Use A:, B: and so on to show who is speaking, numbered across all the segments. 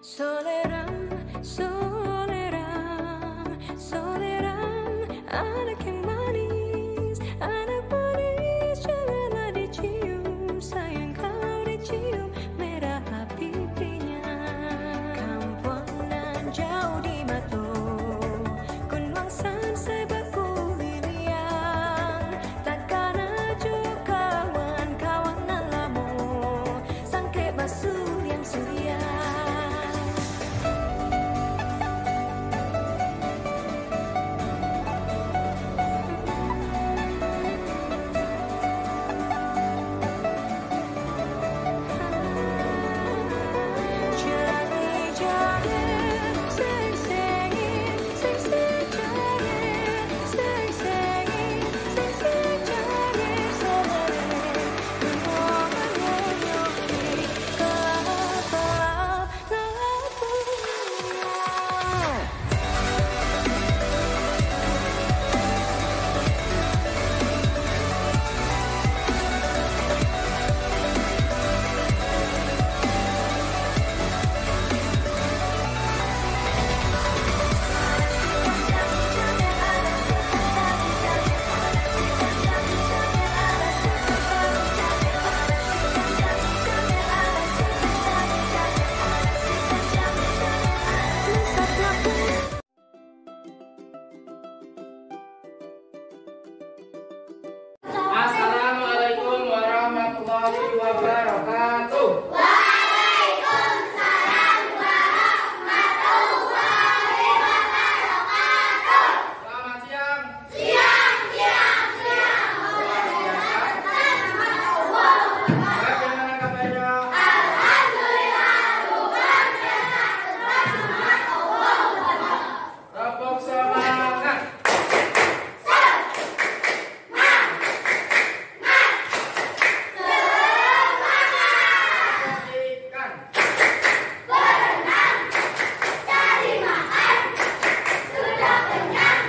A: Soleram, soleram, soleram, anak yang manis, janganlah dicium, sayang kalau dicium, merah pipinya. Kampuangan jauh di Mato, Kunwangsan sebaku liliang, takkan ajo kawan-kawanan lamo, sangke basuh yang surya.
B: Assalamualaikum warahmatullahi wabarakatuh.
C: Waalaikumsalam warahmatullahi wabarakatuh.
B: Selamat siang.
C: Siang.
B: Bagaimana kabarnya?
C: Alhamdulillah, luar biasa.
B: Tepuk semangat. Ikan.
C: Berenang, cari makan, sudah kenyang.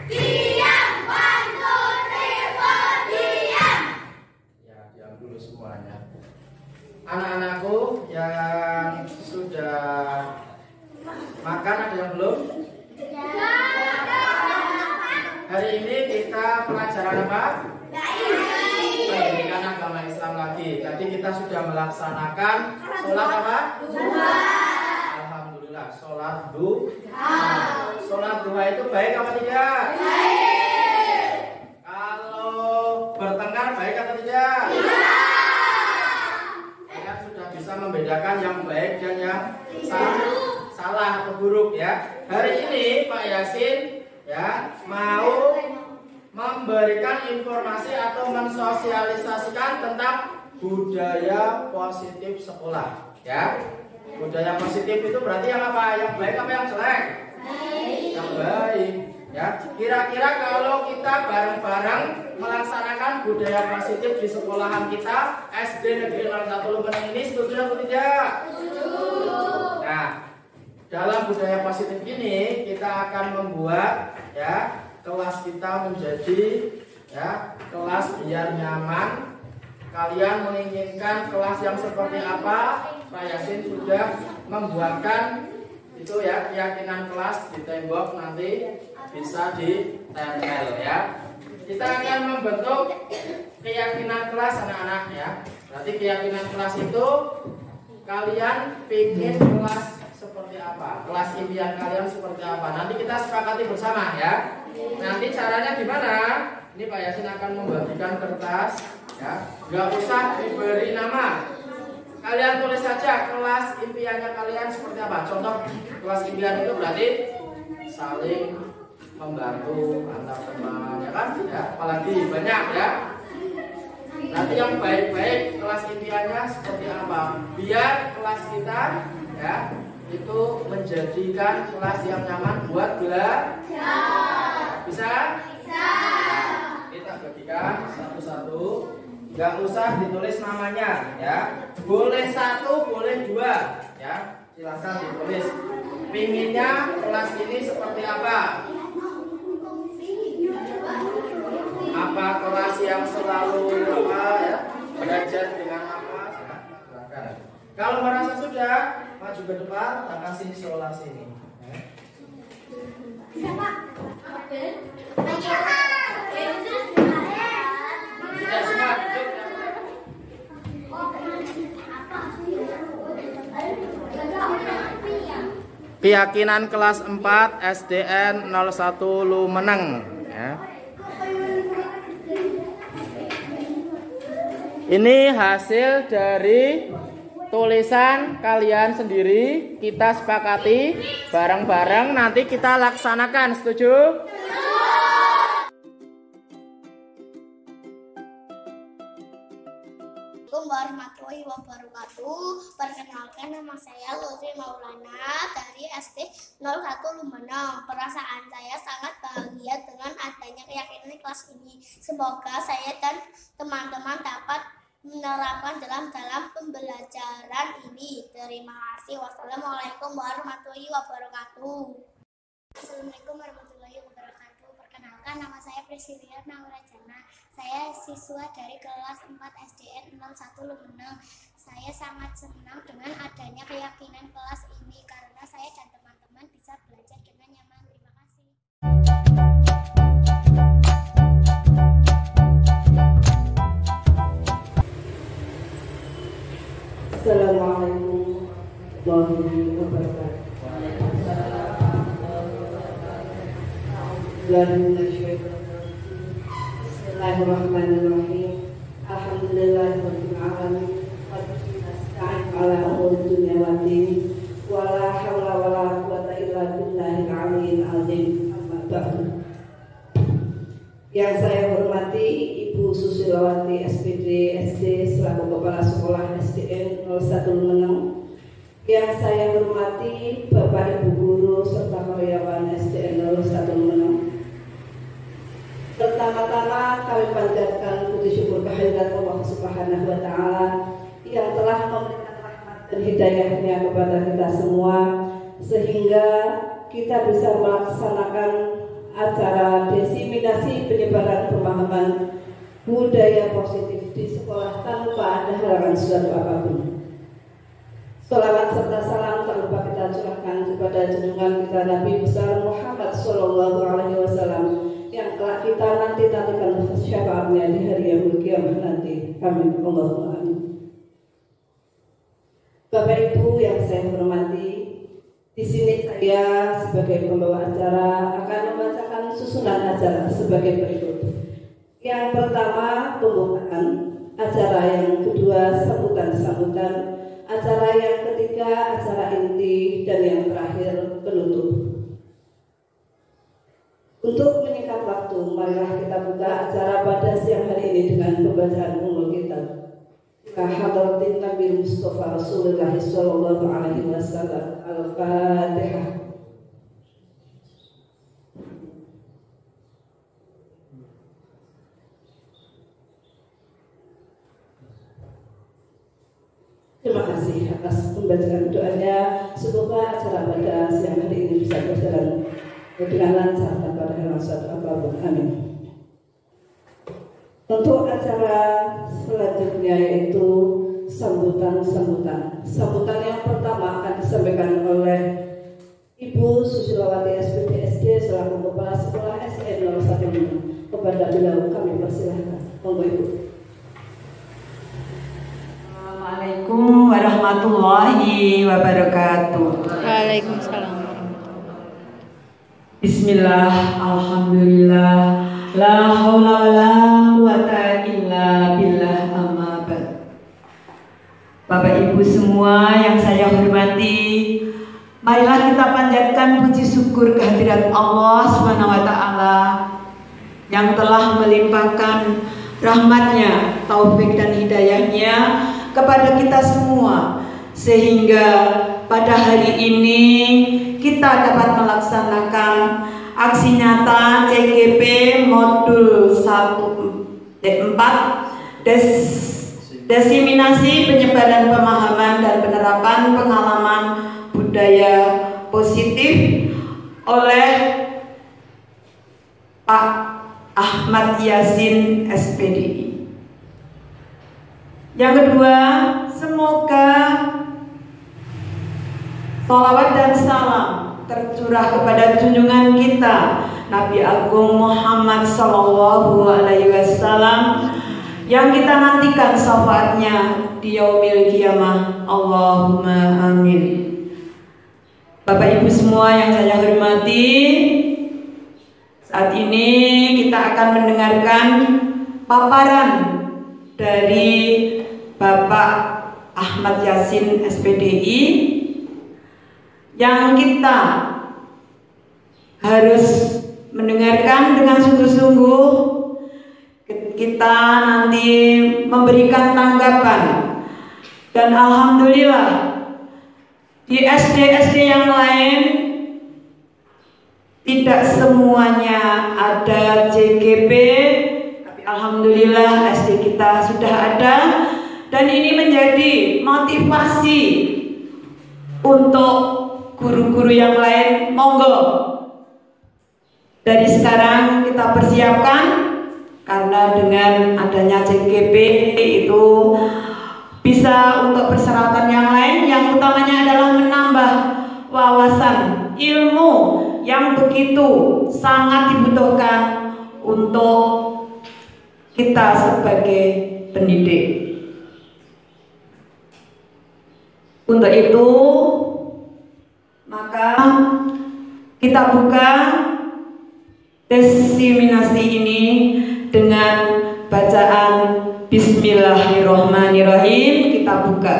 C: Diam, 1, 2, 3, 4, diam.
B: Ya, diam dulu semuanya. Anak-anakku yang sudah makan ada yang belum? Hari ini kita pelajaran apa? Pendidikan agama Islam lagi. Tadi kita sudah melaksanakan sholat apa? Alhamdulillah, sholat duha. Sholat duha itu baik apa tidak? Kalau bertengkar baik atau tidak? Kalian sudah bisa membedakan yang baik dan yang salah atau buruk ya. Hari ini Pak Yasin ya mau memberikan informasi atau mensosialisasikan tentang budaya positif sekolah ya. Budaya positif itu berarti yang apa? Yang baik apa yang jelek? Yang baik ya. Kira-kira kalau kita bareng-bareng melaksanakan budaya positif di sekolahan kita SD Negeri 01 Lumeneng ini, setuju atau tidak? Nah, dalam budaya positif ini kita akan membuat ya kelas kita menjadi ya kelas biar nyaman. Kalian menginginkan kelas yang seperti apa? Pak Yasin sudah membuatkan itu ya keyakinan kelas di tembok, nanti bisa ditempel ya. Kita akan membentuk keyakinan kelas anak-anak ya. Berarti keyakinan kelas itu kalian pingin kelas seperti apa? Kelas impian kalian seperti apa? Nanti kita sepakati bersama ya. Nanti caranya gimana? Ini Pak Yasin akan membagikan kertas ya. Gak usah diberi nama. Kalian tulis saja kelas impiannya kalian seperti apa. Contoh kelas impian itu berarti saling membantu antar teman ya kan? Ya, apalagi banyak ya. Nanti yang baik-baik kelas impiannya seperti apa? Biar kelas kita ya itu menjadikan kelas yang nyaman buat belajar. Bisa? Bisa. Kita bagikan satu-satu. Gak usah ditulis namanya ya. Boleh 1, boleh 2 ya. Silakan ditulis. Pinginnya kelas ini seperti apa? Apa kelas yang selalu apa ya? Belajar dengan apa? Silakan. Kalau merasa sudah, maju ke depan, tak kasih isolasi ini. Sudah semua duduk. Keyakinan kelas 4 SDN 01 Lumeneng ya. Ini hasil dari tulisan kalian sendiri, kita sepakati bareng-bareng, nanti kita laksanakan, setuju?
C: Assalamualaikum warahmatullahi wabarakatuh. Perkenalkan, nama saya Lutfi Maulana dari SD 01 Lumeneng. Perasaan saya sangat bahagia dengan adanya keyakinan kelas ini. Semoga saya dan teman-teman dapat menerapkan dalam pembelajaran ini. Terima kasih. Wassalamualaikum warahmatullahi wabarakatuh. Assalamualaikum warahmatullahi wabarakatuh. Perkenalkan, nama saya Priscilia Naurajana. Saya siswa dari kelas 4 SDN 01 Lumeneng. Saya sangat senang dengan adanya keyakinan kelas ini karena saya dan teman-teman bisa belajar dengan nyaman. Terima kasih.
D: Assalamualaikum warahmatullahi wabarakatuh. Bismillahirrahmanirrahim. Alhamdulillahirabbil alamin. Nasta'in ala umuri dunya waddin. Wala haula wala quwwata illa billahil aliyyil azim. Amma ba'du. Yang saya hormati Ibu Susilawati SPD SD selaku Kepala Sekolah SDN 01 Lumeneng. Yang saya hormati Bapak Ibu Guru serta karyawan SDN 01 Lumeneng. Pertama-tama kami panjatkan puji syukur kehadirat Allah Subhanahu wa taala yang telah memberikan rahmat dan hidayahnya kepada kita semua sehingga kita bisa melaksanakan acara diseminasi penyebaran pemahaman budaya positif di sekolah tanpa ada halangan suatu apapun. Salawat serta salam tak lupa kita curahkan kepada junjungan kita Nabi besar Muhammad SAW yang telah kita nanti-nantikan syafaatnya di hari yaumul qiyamah nanti. Amin. Allahumma amin. Bapak Ibu yang saya hormati, di sini saya sebagai pembawa acara akan membacakan susunan acara sebagai berikut. Yang pertama pembukaan acara, yang kedua sambutan-sambutan, acara yang ketiga acara inti, dan yang terakhir penutup. Untuk menyingkat waktu, marilah kita buka acara pada siang hari ini dengan pembacaan umul kitab. Hadratin Nabi Mustafa Rasulullah sallallahu alaihi wasallam. Al-Fatihah. Terima kasih atas pembacaan doanya. Semoga acara pada siang hari ini bisa berjalan dengan lancar tanpa ada halangan apapun. Amin. Untuk acara selanjutnya yaitu sambutan-sambutan. Sambutan yang pertama akan disampaikan oleh Ibu Susilawati SPD SD selaku Kepala Sekolah SDN 01. Kepada beliau kami persilahkan. Monggo Ibu.
E: Assalamualaikum warahmatullahi wabarakatuh.
A: Waalaikumsalam.
E: Bismillah, alhamdulillah, la haula wala quwata illa billah, amma ba'd. Bapak Ibu semua yang saya hormati, marilah kita panjatkan puji syukur kehadirat Allah Subhanahu wa taala yang telah melimpahkan rahmatnya, taufik dan hidayahnya kepada kita semua, sehingga pada hari ini kita dapat melaksanakan aksi nyata CGP modul 4 diseminasi penyebaran pemahaman dan penerapan pengalaman budaya positif oleh Pak Ahmad Yasin SPDI. Yang kedua, semoga Sholawat dan salam tercurah kepada junjungan kita Nabi Agung Muhammad Sallallahu Alaihi Wasallam yang kita nantikan syafaatnya di yaumil qiyamah. Allahumma amin. Bapak Ibu semua yang saya hormati, saat ini kita akan mendengarkan paparan dari Bapak Ahmad Yasin SPDI yang kita harus mendengarkan dengan sungguh-sungguh. Kita nanti memberikan tanggapan, dan alhamdulillah di SD-SD yang lain tidak semuanya ada JGP, tapi alhamdulillah SD kita sudah ada, dan ini menjadi motivasi untuk guru-guru yang lain. Monggo dari sekarang kita persiapkan, karena dengan adanya JGP itu bisa untuk persyaratan yang lain, yang utamanya adalah menambah wawasan ilmu yang begitu sangat dibutuhkan untuk kita sebagai pendidik. Untuk itu, maka kita buka diseminasi ini dengan bacaan Bismillahirrahmanirrahim. Kita buka.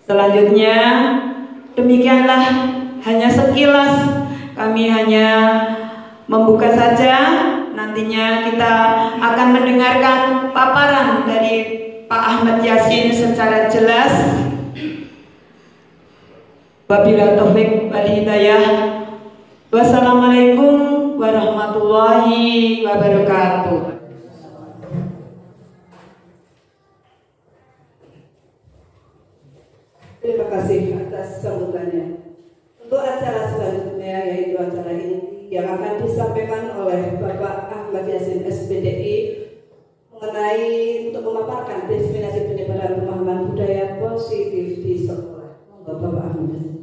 E: Selanjutnya, demikianlah hanya sekilas, kami hanya membuka saja. Nantinya kita akan mendengarkan paparan dari Pak Ahmad Yasin secara jelas. Wabillahi taufik wal hidayah. Wassalamualaikum warahmatullahi wabarakatuh.
D: Terima kasih atas sambutannya. Untuk acara selanjutnya, yaitu acara ini yang akan disampaikan oleh Bapak Ahmad Yasin SPDI mengenai untuk memaparkan diseminasi penyebaran pemahaman budaya positif di sekolah. Bapak Ahmad Yasin.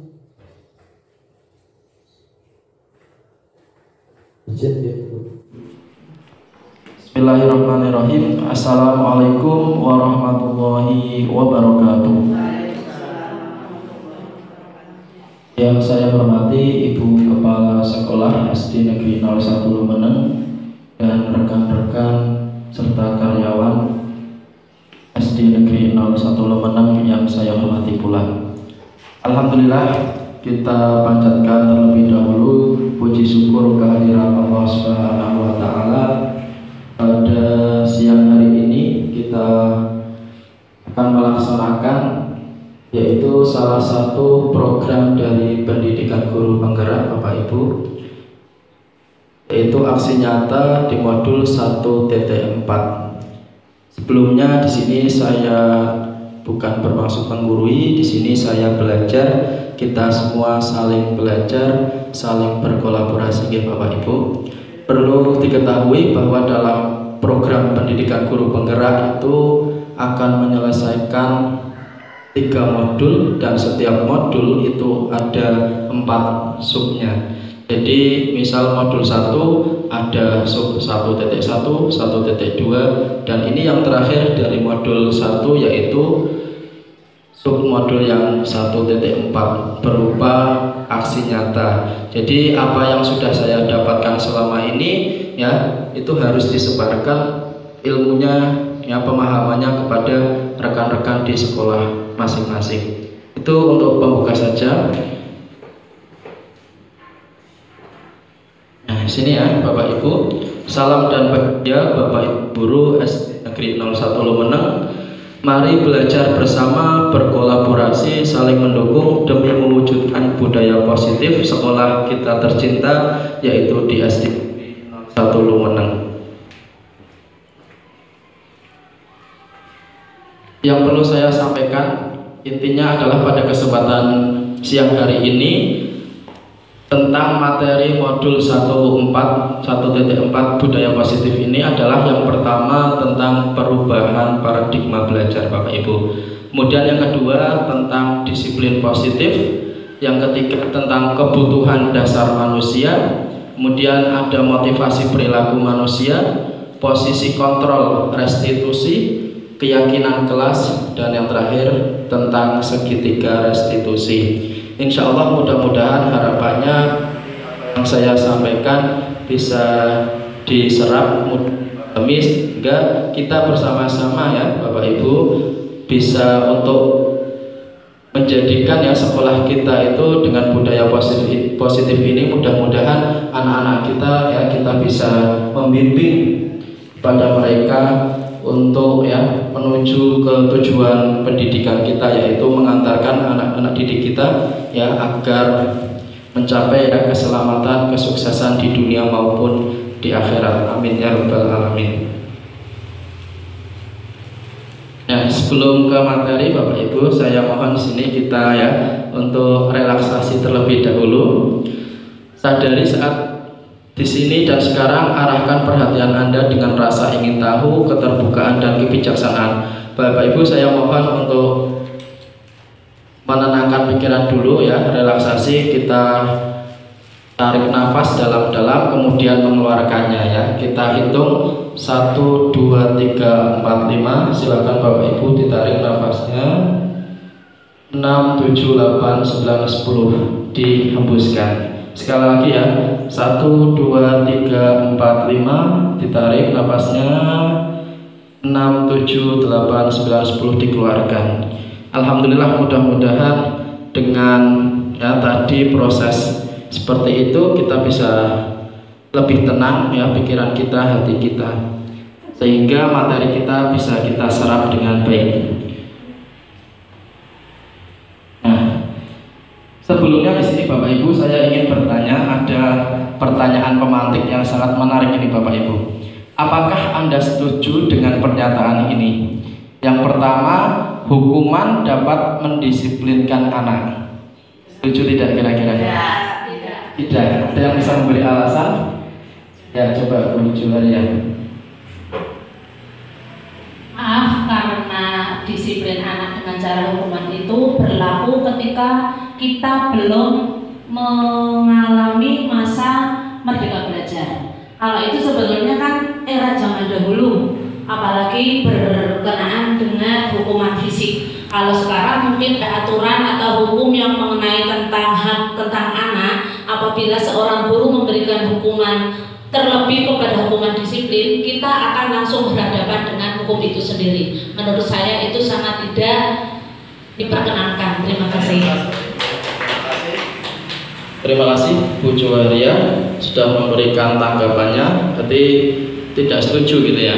F: Bismillahirrahmanirrahim. Assalamualaikum warahmatullahi wabarakatuh. Yang saya hormati Ibu Kepala Sekolah SD Negeri 01 Lumeneng dan rekan-rekan serta karyawan SD Negeri 01 Lumeneng yang saya hormati pula. Alhamdulillah, kita panjatkan terlebih dahulu puji syukur kehadiran Allah Subhanahu wa taala. Pada siang hari ini kita akan melaksanakan yaitu salah satu program dari pendidikan guru penggerak Bapak Ibu, yaitu aksi nyata di modul 1.4. Sebelumnya di sini saya bukan bermaksud menggurui, di sini saya belajar, kita semua saling belajar, saling berkolaborasi ya Bapak Ibu. Perlu diketahui bahwa dalam program pendidikan guru penggerak itu akan menyelesaikan 3 modul, dan setiap modul itu ada 4 subnya. Jadi misal modul 1 ada sub 1.1, 1.2, dan ini yang terakhir dari modul 1 yaitu sub modul yang 1.4 berupa aksi nyata. Jadi apa yang sudah saya dapatkan selama ini ya itu harus disebarkan ilmunya ya, pemahamannya kepada rekan-rekan di sekolah masing-masing. Itu untuk pembuka saja. Nah, sini ya Bapak Ibu, salam dan bahagia Bapak Ibu guru SD Negeri 01 Lumeneng. Mari belajar bersama, berkolaborasi, saling mendukung demi mewujudkan budaya positif sekolah kita tercinta, yaitu di SD 01 Lumeneng. Yang perlu saya sampaikan intinya adalah pada kesempatan siang hari ini tentang materi modul 1.4 budaya positif ini adalah yang pertama tentang perubahan paradigma belajar Bapak Ibu. Kemudian yang kedua tentang disiplin positif, yang ketiga tentang kebutuhan dasar manusia, kemudian ada motivasi perilaku manusia, posisi kontrol restitusi, keyakinan kelas, dan yang terakhir tentang segitiga restitusi. Insya Allah mudah-mudahan harapannya yang saya sampaikan bisa diserap sehingga kita bersama-sama ya Bapak Ibu bisa untuk menjadikan ya sekolah kita itu dengan budaya positif ini, mudah-mudahan anak-anak kita ya kita bisa membimbing pada mereka untuk ya menuju ke tujuan pendidikan kita, yaitu mengantarkan anak-anak didik kita ya agar mencapai ya keselamatan, kesuksesan di dunia maupun di akhirat. Amin ya rabbal alamin. Nah, sebelum ke materi Bapak Ibu, saya mohon di sini kita ya untuk relaksasi terlebih dahulu. Sadari saat di sini dan sekarang arahkan perhatian Anda dengan rasa ingin tahu, keterbukaan dan kebijaksanaan. Bapak Ibu, saya mohon untuk menenangkan pikiran dulu ya, relaksasi, kita tarik nafas dalam-dalam kemudian mengeluarkannya ya. Kita hitung 1, 2, 3, 4, 5. Silakan Bapak Ibu ditarik nafasnya. 6, 7, 8, 9, 10 dihembuskan. Sekali lagi ya, 1, 2, 3, 4, 5 ditarik nafasnya, 6, 7, 8, 9, 10 dikeluarkan. Alhamdulillah, mudah-mudahan dengan ya tadi proses seperti itu kita bisa lebih tenang ya pikiran kita, hati kita, sehingga materi kita bisa kita serap dengan baik. Sebelumnya di sini Bapak Ibu saya ingin bertanya, ada pertanyaan pemantik yang sangat menarik ini Bapak Ibu. Apakah Anda setuju dengan pernyataan ini? Yang pertama, hukuman dapat mendisiplinkan anak. Setuju tidak kira-kira? Tidak. Ada yang bisa memberi alasan? Ya, coba Bu Julia.
G: Maaf, karena disiplin anak dengan cara hukuman itu berlaku ketika kita belum mengalami masa merdeka belajar. Kalau itu sebetulnya kan era zaman dahulu, apalagi berkenaan dengan hukuman fisik. Kalau sekarang mungkin ada aturan atau hukum yang mengenai tentang hak tentang anak. Apabila seorang guru memberikan hukuman terlebih kepada hukuman disiplin, kita akan langsung berhadapan dengan hukum itu sendiri. Menurut saya itu sangat tidak diperkenankan. Terima kasih.
F: Terima kasih Bu Juwaria sudah memberikan tanggapannya. Berarti tidak setuju gitu ya.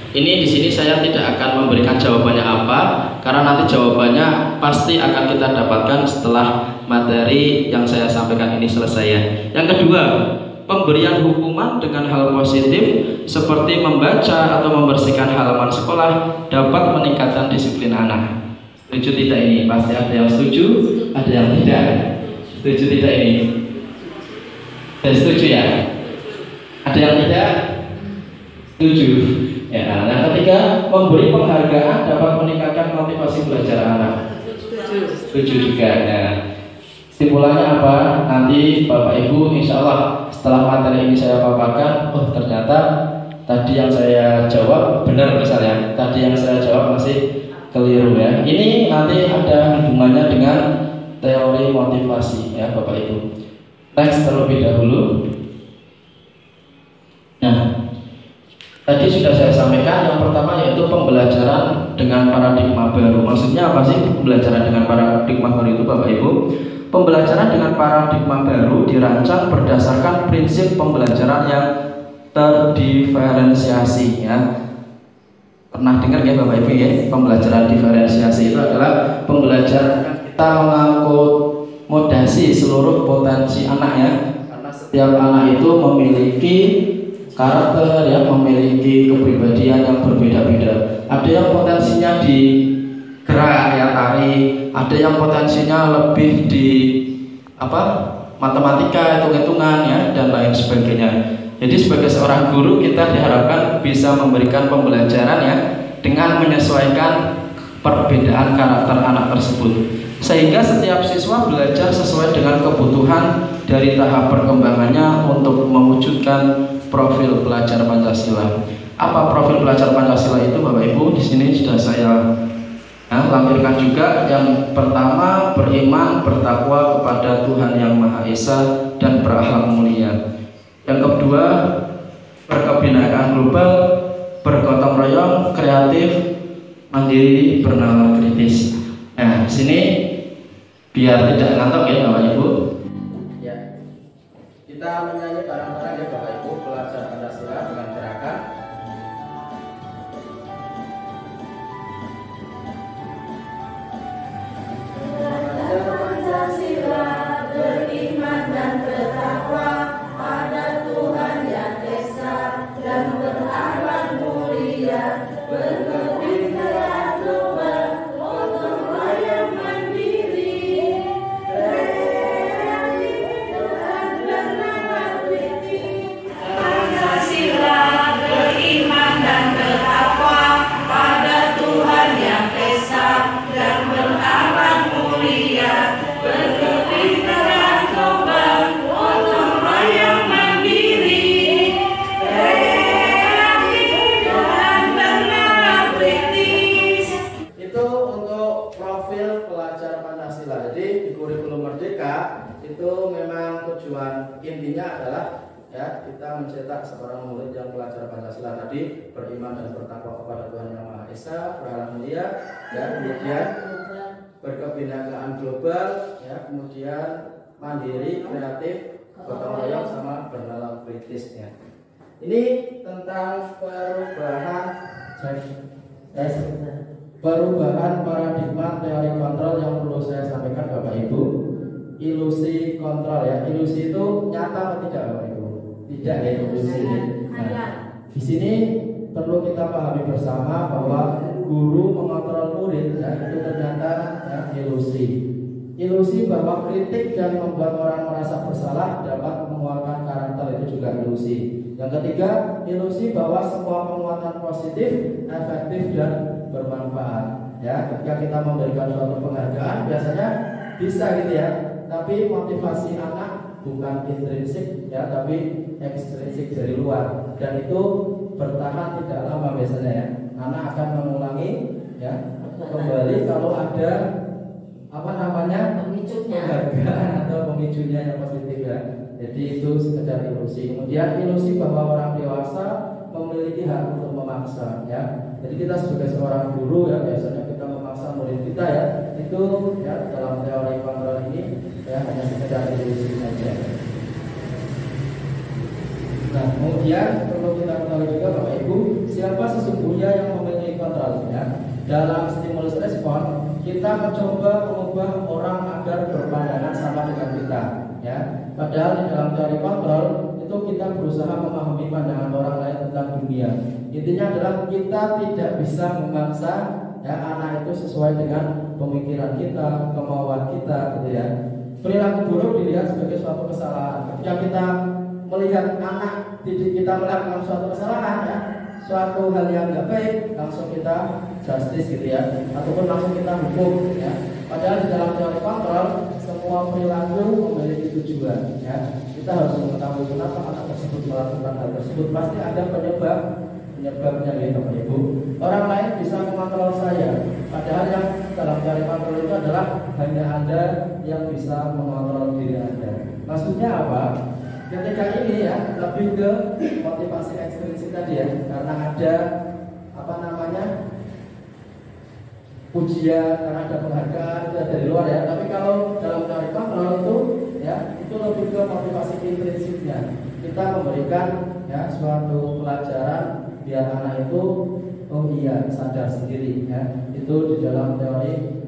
F: Ini di sini saya tidak akan memberikan jawabannya apa, karena nanti jawabannya pasti akan kita dapatkan setelah materi yang saya sampaikan ini selesai ya. Yang kedua, pemberian hukuman dengan hal positif seperti membaca atau membersihkan halaman sekolah dapat meningkatkan disiplin anak. Setuju tidak ini? Pasti ada yang setuju, ada yang tidak. Setuju tidak ini? Saya setuju ya. Ada yang tidak? Setuju. Ya, yang ketiga, memberi penghargaan dapat meningkatkan motivasi belajar anak. Setuju juga. Nah, simpulannya apa? Nanti Bapak Ibu insya Allah setelah materi ini saya paparkan, oh ternyata tadi yang saya jawab benar misalnya, tadi yang saya jawab masih keliru ya. Ini nanti ada hubungannya dengan teori motivasi ya Bapak Ibu. Next terlebih dahulu. Nah, tadi sudah saya sampaikan yang pertama yaitu pembelajaran dengan paradigma baru. Maksudnya apa sih pembelajaran dengan paradigma baru itu Bapak Ibu? Pembelajaran dengan paradigma baru dirancang berdasarkan prinsip pembelajaran yang terdiferensiasi ya. Pernah dengar ya Bapak Ibu ya? Pembelajaran diferensiasi itu adalah pembelajaran yang kita mengakomodasi seluruh potensi anak ya. Karena setiap anak itu memiliki karakter ya, memiliki kepribadian yang berbeda-beda. Ada yang potensinya di gerak ya tari, ada yang potensinya lebih di matematika, hitung-hitungan ya, dan lain sebagainya. Jadi sebagai seorang guru kita diharapkan bisa memberikan pembelajaran ya dengan menyesuaikan perbedaan karakter anak tersebut, sehingga setiap siswa belajar sesuai dengan kebutuhan dari tahap perkembangannya untuk mewujudkan profil pelajar Pancasila. Apa profil pelajar Pancasila itu, Bapak Ibu? Di sini sudah saya lampirkan juga. Yang pertama, beriman, bertakwa kepada Tuhan Yang Maha Esa dan berakhlak mulia. Yang kedua, berkebinekaan global, bergotong royong, kreatif, mandiri, bernalar kritis. Nah, di sini biar tidak ngantuk ya Bapak Ibu.
B: Ya, kita menyanyi bareng-bareng ya Bapak Ibu, pelajar Pancasila dengan gerakan.
A: Pancasila beriman dan bertakwa pada Tuhan Yang Esa dan berakhlak mulia, berkebinekaan global, gotong royong mandiri, kreatif, Tuhan bernalar kritis. Pancasila beriman dan bertakwa pada Tuhan Yang Esa dan berakhlak mulia, berkebinekaan global, gotong royong mandiri, kreatif, Tuhan bernalar kritis.
B: Itu untuk profil pelajar Pancasila. Jadi di kurikulum Merdeka itu memang tujuan intinya adalah ya kita mencetak seorang murid yang pelajar Pancasila tadi, beriman dan bertakwa kepada Tuhan Yang Maha Esa, berakhlak mulia, ya, kemudian berkebinekaan global, ya, kemudian mandiri, kreatif, gotong royong, sama bernalar kritis ya. Ini tentang perubahan paradigma teori kontrol yang perlu saya sampaikan Bapak Ibu. Ilusi kontrol ya. Ilusi itu nyata atau tidak Bapak Ibu? Tidak ya ilusi. Nah, di sini perlu kita pahami bersama bahwa guru mengontrol murid ya, itu ternyata ya, ilusi. Ilusi bahwa kritik dan membuat orang merasa bersalah dapat menguatkan karakter, itu juga ilusi. Yang ketiga, ilusi bahwa semua penguatan positif, efektif dan bermanfaat. Ya, ketika kita memberikan suatu penghargaan biasanya bisa gitu ya. Tapi motivasi anak bukan intrinsik ya, tapi ekstrinsik dari luar. Dan itu bertahan tidak lama biasanya ya. Anak akan mengulangi ya kembali kalau ada penghargaan atau pemicunya yang positif ya. Jadi itu sekedar ilusi. Kemudian ilusi bahwa orang dewasa memiliki hak untuk memaksa ya. Jadi kita sebagai seorang guru ya biasanya kita memaksa murid kita ya. Itu ya dalam teori kontrol ini ya hanya sekedar ilusi saja. Nah, kemudian perlu kita ketahui juga Bapak Ibu, siapa sesungguhnya yang memiliki kontrol ya. Dalam stimulus respon kita mencoba mengubah orang agar berpandangan sama dengan kita ya. Padahal di dalam teori kontrol itu kita berusaha memahami pandangan orang lain tentang dunia. Intinya adalah kita tidak bisa memaksa ya anak itu sesuai dengan pemikiran kita, kemauan kita gitu ya. Perilaku buruk dilihat sebagai suatu kesalahan. Ketika kita melihat anak didik kita melakukan suatu kesalahan ya, suatu hal yang nggak baik, langsung kita justice gitu ya, ataupun langsung kita hukum ya. Padahal di dalam teori kontrol semua perilaku memiliki tujuan ya. Kita harus mengetahui kenapa anak tersebut melakukan hal tersebut. Pasti ada penyebabnya ya Bapak Ibu. Orang lain bisa mengontrol saya, padahal yang dalam teori kontrol itu adalah hanya Anda yang bisa mengontrol diri Anda. Maksudnya apa? Ketika ini ya lebih ke motivasi ekstrinsik tadi ya, karena ada pujian, karena ada penghargaan itu dari luar ya. Tapi kalau dalam teori kontrol itu ya itu lebih ke motivasi intrinsiknya. Kita memberikan ya suatu pelajaran biar anak itu oh iya sadar sendiri ya. Itu di dalam teori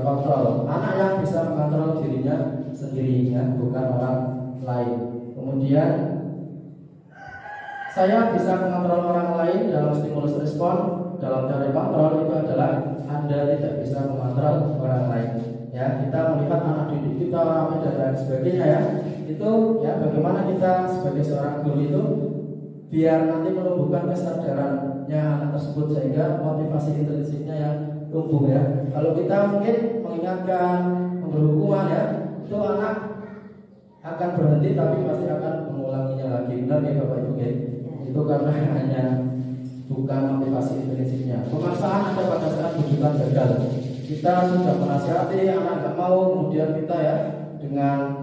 B: kontrol. Anak yang bisa mengontrol dirinya sendiri ya, bukan orang lain. Kemudian saya bisa mengontrol orang lain dalam stimulus respon. Dalam teori kontrol itu adalah Anda tidak bisa mengontrol orang lain. Ya, kita melihat anak didik kita ramai dan lain sebagainya ya. itu ya bagaimana kita sebagai seorang guru itu biar nanti menumbuhkan kesadarannya anak tersebut sehingga motivasi intrinsiknya yang tumbuh ya. Kalau kita mungkin mengingatkan, memberi hukuman ya, itu anak akan berhenti tapi pasti akan mengulanginya lagi. Benar ya Bapak Ibu ya? Itu karena hanya bukan motivasi intrinsiknya. Pemaksaan ada pada saat bujukan gagal. Kita sudah menasihati anak nggak mau, kemudian kita ya dengan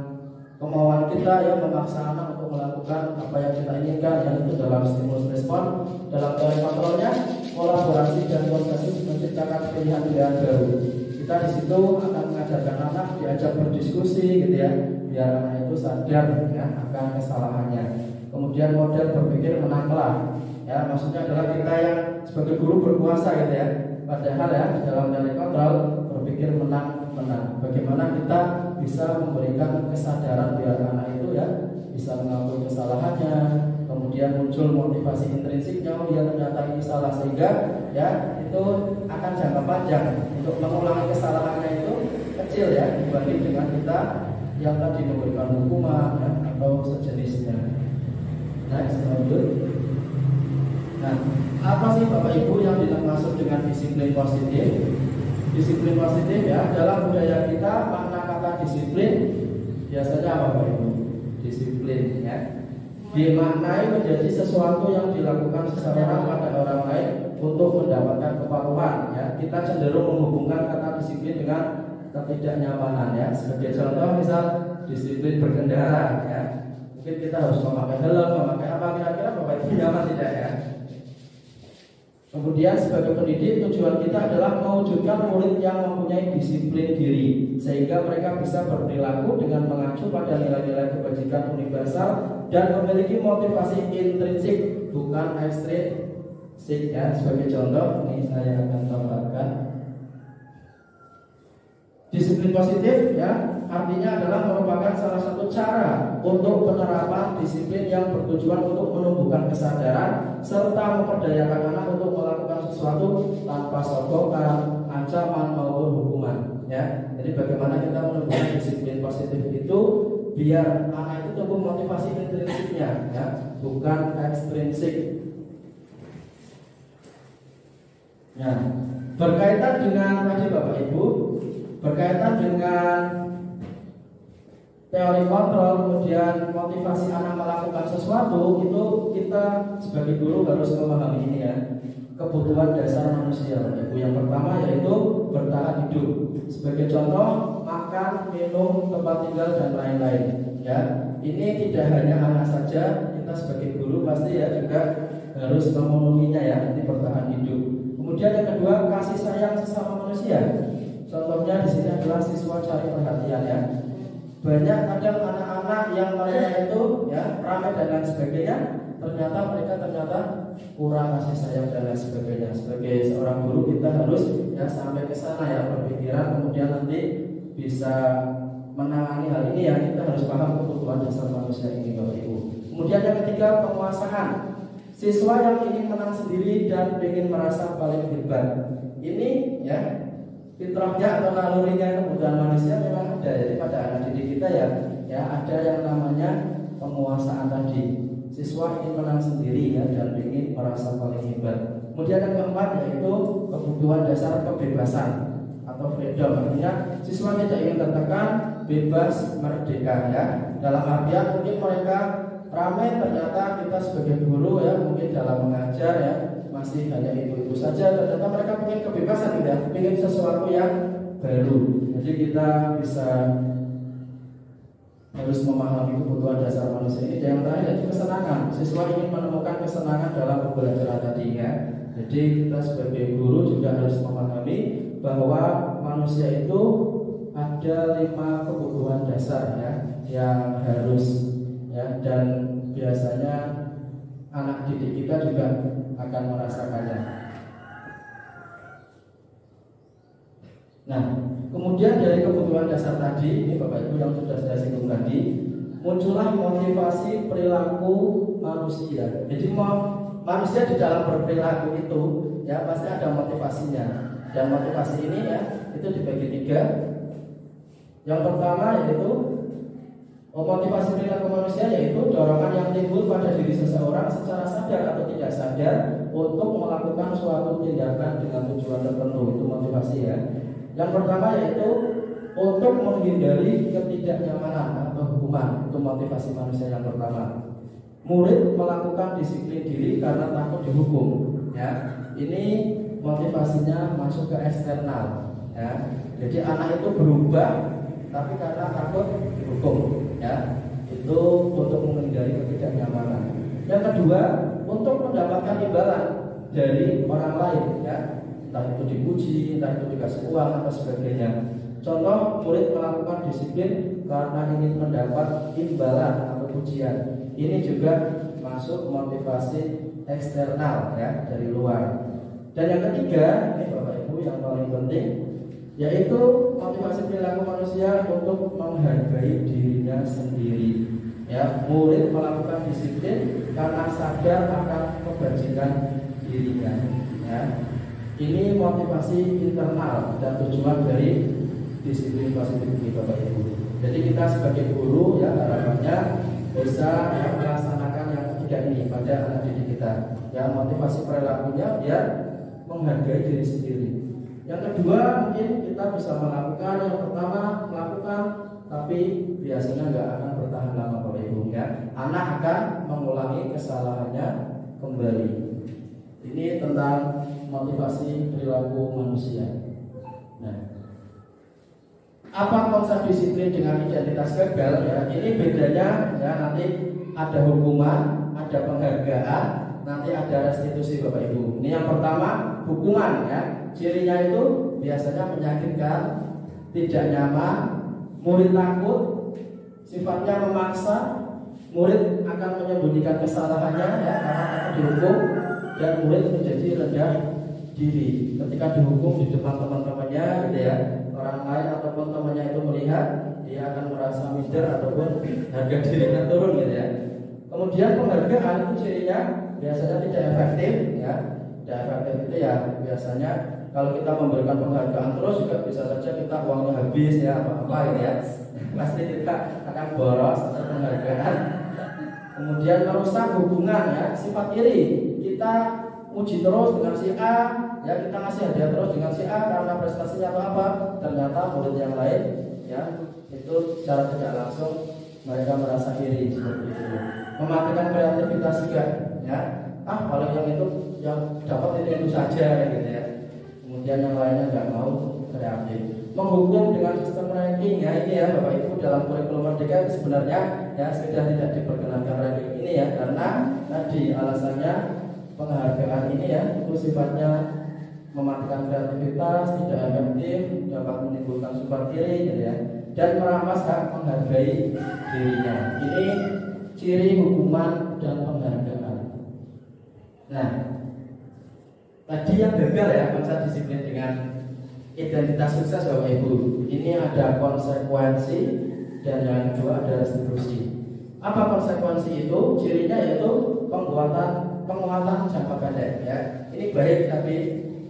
B: kemauan kita yang memaksa anak untuk melakukan apa yang kita inginkan, yang itu dalam stimulus respon, dalam teori kontrolnya, kolaborasi dan konsensus menciptakan pilihan-pilihan baru. Kita di situ akan mengajarkan anak diajak berdiskusi gitu ya, biar anak itu sadar ya akan kesalahannya. Kemudian model berpikir menang kalah, ya maksudnya adalah kita yang sebagai guru berkuasa gitu ya. Padahal ya dalam teori kontrol berpikir menang. Bagaimana kita bisa memberikan kesadaran biar anak itu ya bisa mengakui kesalahannya, kemudian muncul motivasi intrinsiknya, oh ya ternyata ini salah, sehingga ya itu akan jangka panjang untuk mengulangi kesalahannya itu kecil ya dibanding dengan kita yang tadi memberikan hukuman ya, atau sejenisnya. Next, lanjut. Nah, apa sih Bapak Ibu yang dimaksud dengan disiplin positif? Disiplin positif ya dalam budaya kita, makna kata disiplin biasanya apa Bapak Ibu? Disiplin ya dimaknai menjadi sesuatu yang dilakukan seseorang pada orang lain untuk mendapatkan kepatuhan ya. Kita cenderung menghubungkan kata disiplin dengan ketidaknyamanan ya. Sebagai contoh misal disiplin berkendara ya, mungkin kita harus memakai helm, memakai apa, kira-kira Bapak Ibu nyaman tidak ya? Kemudian sebagai pendidik tujuan kita adalah mewujudkan murid yang mempunyai disiplin diri sehingga mereka bisa berperilaku dengan mengacu pada nilai-nilai kebajikan universal dan memiliki motivasi intrinsik bukan ekstrinsik ya. Sebagai contoh ini saya akan tambahkan disiplin positif ya, artinya adalah merupakan salah satu cara untuk penerapan disiplin yang bertujuan untuk menumbuhkan kesadaran serta memperdayakan anak untuk melakukan sesuatu tanpa sokongan, ancaman maupun hukuman ya. Jadi bagaimana kita menumbuhkan disiplin positif itu biar anak itu tumbuh motivasi intrinsiknya ya, bukan ekstrinsik. Nah, berkaitan dengan tadi Bapak Ibu, berkaitan dengan teori kontrol, kemudian motivasi anak melakukan sesuatu, itu kita sebagai guru harus memahami ini ya, kebutuhan dasar manusia. Yang pertama yaitu bertahan hidup. Sebagai contoh, makan, minum, tempat tinggal dan lain-lain. Ya, ini tidak hanya anak saja, kita sebagai guru pasti ya juga harus memenuhinya ya, ini bertahan hidup. Kemudian yang kedua, kasih sayang sesama manusia. Contohnya di sini adalah siswa cari perhatian ya. Banyak kadang anak-anak yang mereka itu ya ramai dan lain sebagainya, ternyata mereka kurang kasih sayang dan lain sebagainya. Sebagai seorang guru kita harus ya sampai ke sana ya berpikiran, kemudian nanti bisa menangani hal ini ya. Kita harus paham kebutuhan dasar manusia ini Bapak Ibu. Kemudian yang ketiga, penguasaan. Siswa yang ingin menang sendiri dan ingin merasa paling hebat. Ini ya fitrahnya atau nalurinya kebutuhan manusia memang ada. Jadi pada anak didik kita ya ada yang namanya penguasaan tadi. Siswa ingin menang sendiri ya dan ingin merasa paling hebat. Kemudian yang keempat yaitu kebutuhan dasar kebebasan atau freedom. Artinya siswa tidak ingin tertekan, bebas, merdeka ya. Dalam artian mungkin mereka ramai, ternyata kita sebagai guru ya mungkin dalam mengajar ya masih hanya itu saja, ternyata mereka ingin kebebasan tidak, ingin sesuatu yang baru. Jadi kita bisa harus memahami kebutuhan dasar manusia ini. Yang terakhir yaitu kesenangan. Siswa ingin menemukan kesenangan dalam pembelajaran tadi ya. Jadi kita sebagai guru juga harus memahami bahwa manusia itu ada 5 kebutuhan dasar ya yang harus ya, dan biasanya anak didik kita juga akan merasakannya. Nah, kemudian dari kebutuhan dasar tadi, ini Bapak Ibu yang sudah saya singgung tadi, muncullah motivasi perilaku manusia. Jadi manusia di dalam berperilaku itu ya pasti ada motivasinya. Dan motivasi ini ya itu dibagi 3. Yang pertama yaitu Motivasi perilaku manusia yaitu dorongan yang timbul pada diri seseorang secara sadar atau tidak sadar untuk melakukan suatu tindakan dengan tujuan tertentu. Itu motivasi ya. Yang pertama yaitu untuk menghindari ketidaknyamanan atau hukuman. Itu motivasi manusia yang pertama. Murid melakukan disiplin diri karena takut dihukum. Ya, ini motivasinya masuk ke eksternal. Ya, jadi anak itu berubah tapi karena takut dihukum, ya, itu untuk menghindari ketidaknyamanan. Yang kedua, untuk mendapatkan imbalan dari orang lain, ya, entah itu dipuji, entah itu dikasih uang atau sebagainya. Contoh, murid melakukan disiplin karena ingin mendapat imbalan atau pujian. Ini juga masuk motivasi eksternal, ya, dari luar. Dan yang ketiga, ini Bapak Ibu yang paling penting, yaitu motivasi perilaku manusia untuk menghargai dirinya sendiri. Ya, murid melakukan disiplin karena sadar akan kebajikan dirinya. Ya, ini motivasi internal dan tujuan dari disiplin positif ini, Bapak Ibu. Jadi kita sebagai guru, ya, harapannya bisa melaksanakan yang ketiga ini pada anak didik kita. Ya, motivasi perilakunya biar menghargai diri sendiri. Yang kedua, mungkin kita bisa melakukan yang pertama, melakukan, tapi biasanya nggak akan bertahan lama, Bapak Ibu, ya. Anak akan mengulangi kesalahannya kembali. Ini tentang motivasi perilaku manusia. Nah, apa konsep disiplin dengan identitas gagal? Ya, ini bedanya, ya, nanti ada hukuman, ada penghargaan, nanti ada restitusi, Bapak Ibu. Ini yang pertama, hukuman, ya. Cirinya itu biasanya menyakitkan, tidak nyaman, murid takut, sifatnya memaksa, murid akan menyembunyikan kesalahannya, ya, karena takut dihukum, dan murid menjadi rendah diri ketika dihukum di depan teman-temannya, gitu ya. Orang lain ataupun temannya itu melihat, dia akan merasa minder ataupun harga dirinya turun, gitu ya. Kemudian penghargaan itu cirinya biasanya tidak efektif, ya. Tidak efektif itu ya biasanya kalau kita memberikan penghargaan terus juga bisa saja kita uangnya habis, ya, apa-apa, gitu ya. Pasti kita akan boros atas penghargaan. Kemudian merusak hubungan, ya, sifat iri. Kita muji terus dengan si A, ya, kita ngasih hadiah terus dengan si A karena prestasinya atau apa. Ternyata murid yang lain, ya, itu secara tidak langsung mereka merasa iri seperti itu. Mematikan kreativitas juga, ya. Kalau yang itu yang dapat itu saja, gitu ya. Kemudian yang lainnya nggak mau kreatif. Menghukum dengan sistem ranking, ya, ini ya Bapak Ibu dalam kurikulum Merdeka sebenarnya, ya, sudah tidak diperkenankan ranking ini, ya, karena tadi alasannya penghargaan ini, ya, itu sifatnya mematikan kreativitas, tidak efektif, dapat menimbulkan sifat iri, gitu ya, dan merampas hak menghargai dirinya. Ini ciri hukuman dan penghargaan. Nah, tadi yang gagal, ya, konsep disiplin dengan identitas sukses, Bapak Ibu. Ini ada konsekuensi dan yang kedua ada restitusi. Apa konsekuensi itu? Cirinya yaitu penguatan jangka pendek, ya. Ini baik tapi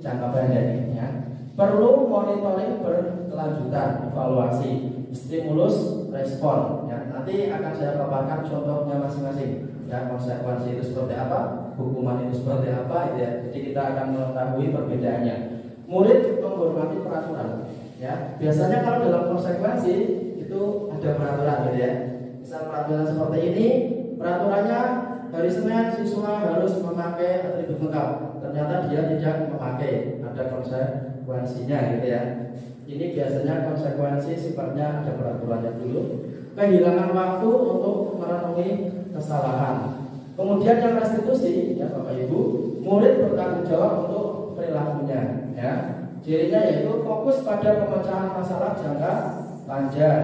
B: jangka pendek, ya. Perlu monitoring berkelanjutan, evaluasi, stimulus, respon, ya. Nanti akan saya paparkan contohnya masing-masing. Ya, konsekuensi itu seperti apa, hukuman itu seperti apa, ya. Jadi kita akan mengetahui perbedaannya. Murid menghormati peraturan, ya. Biasanya kalau dalam konsekuensi itu ada peraturan, gitu ya. Misal peraturan seperti ini, peraturannya hari Senin siswa harus memakai atribut lengkap. Ternyata dia tidak memakai, ada konsekuensinya, gitu ya. Ini biasanya konsekuensi sifatnya ada peraturannya dulu. Kehilangan waktu untuk merenungi kesalahan. Kemudian yang restitusi, ya Bapak Ibu, murid bertanggung jawab untuk perilakunya, ya. Cirinya yaitu fokus pada pemecahan masalah jangka panjang.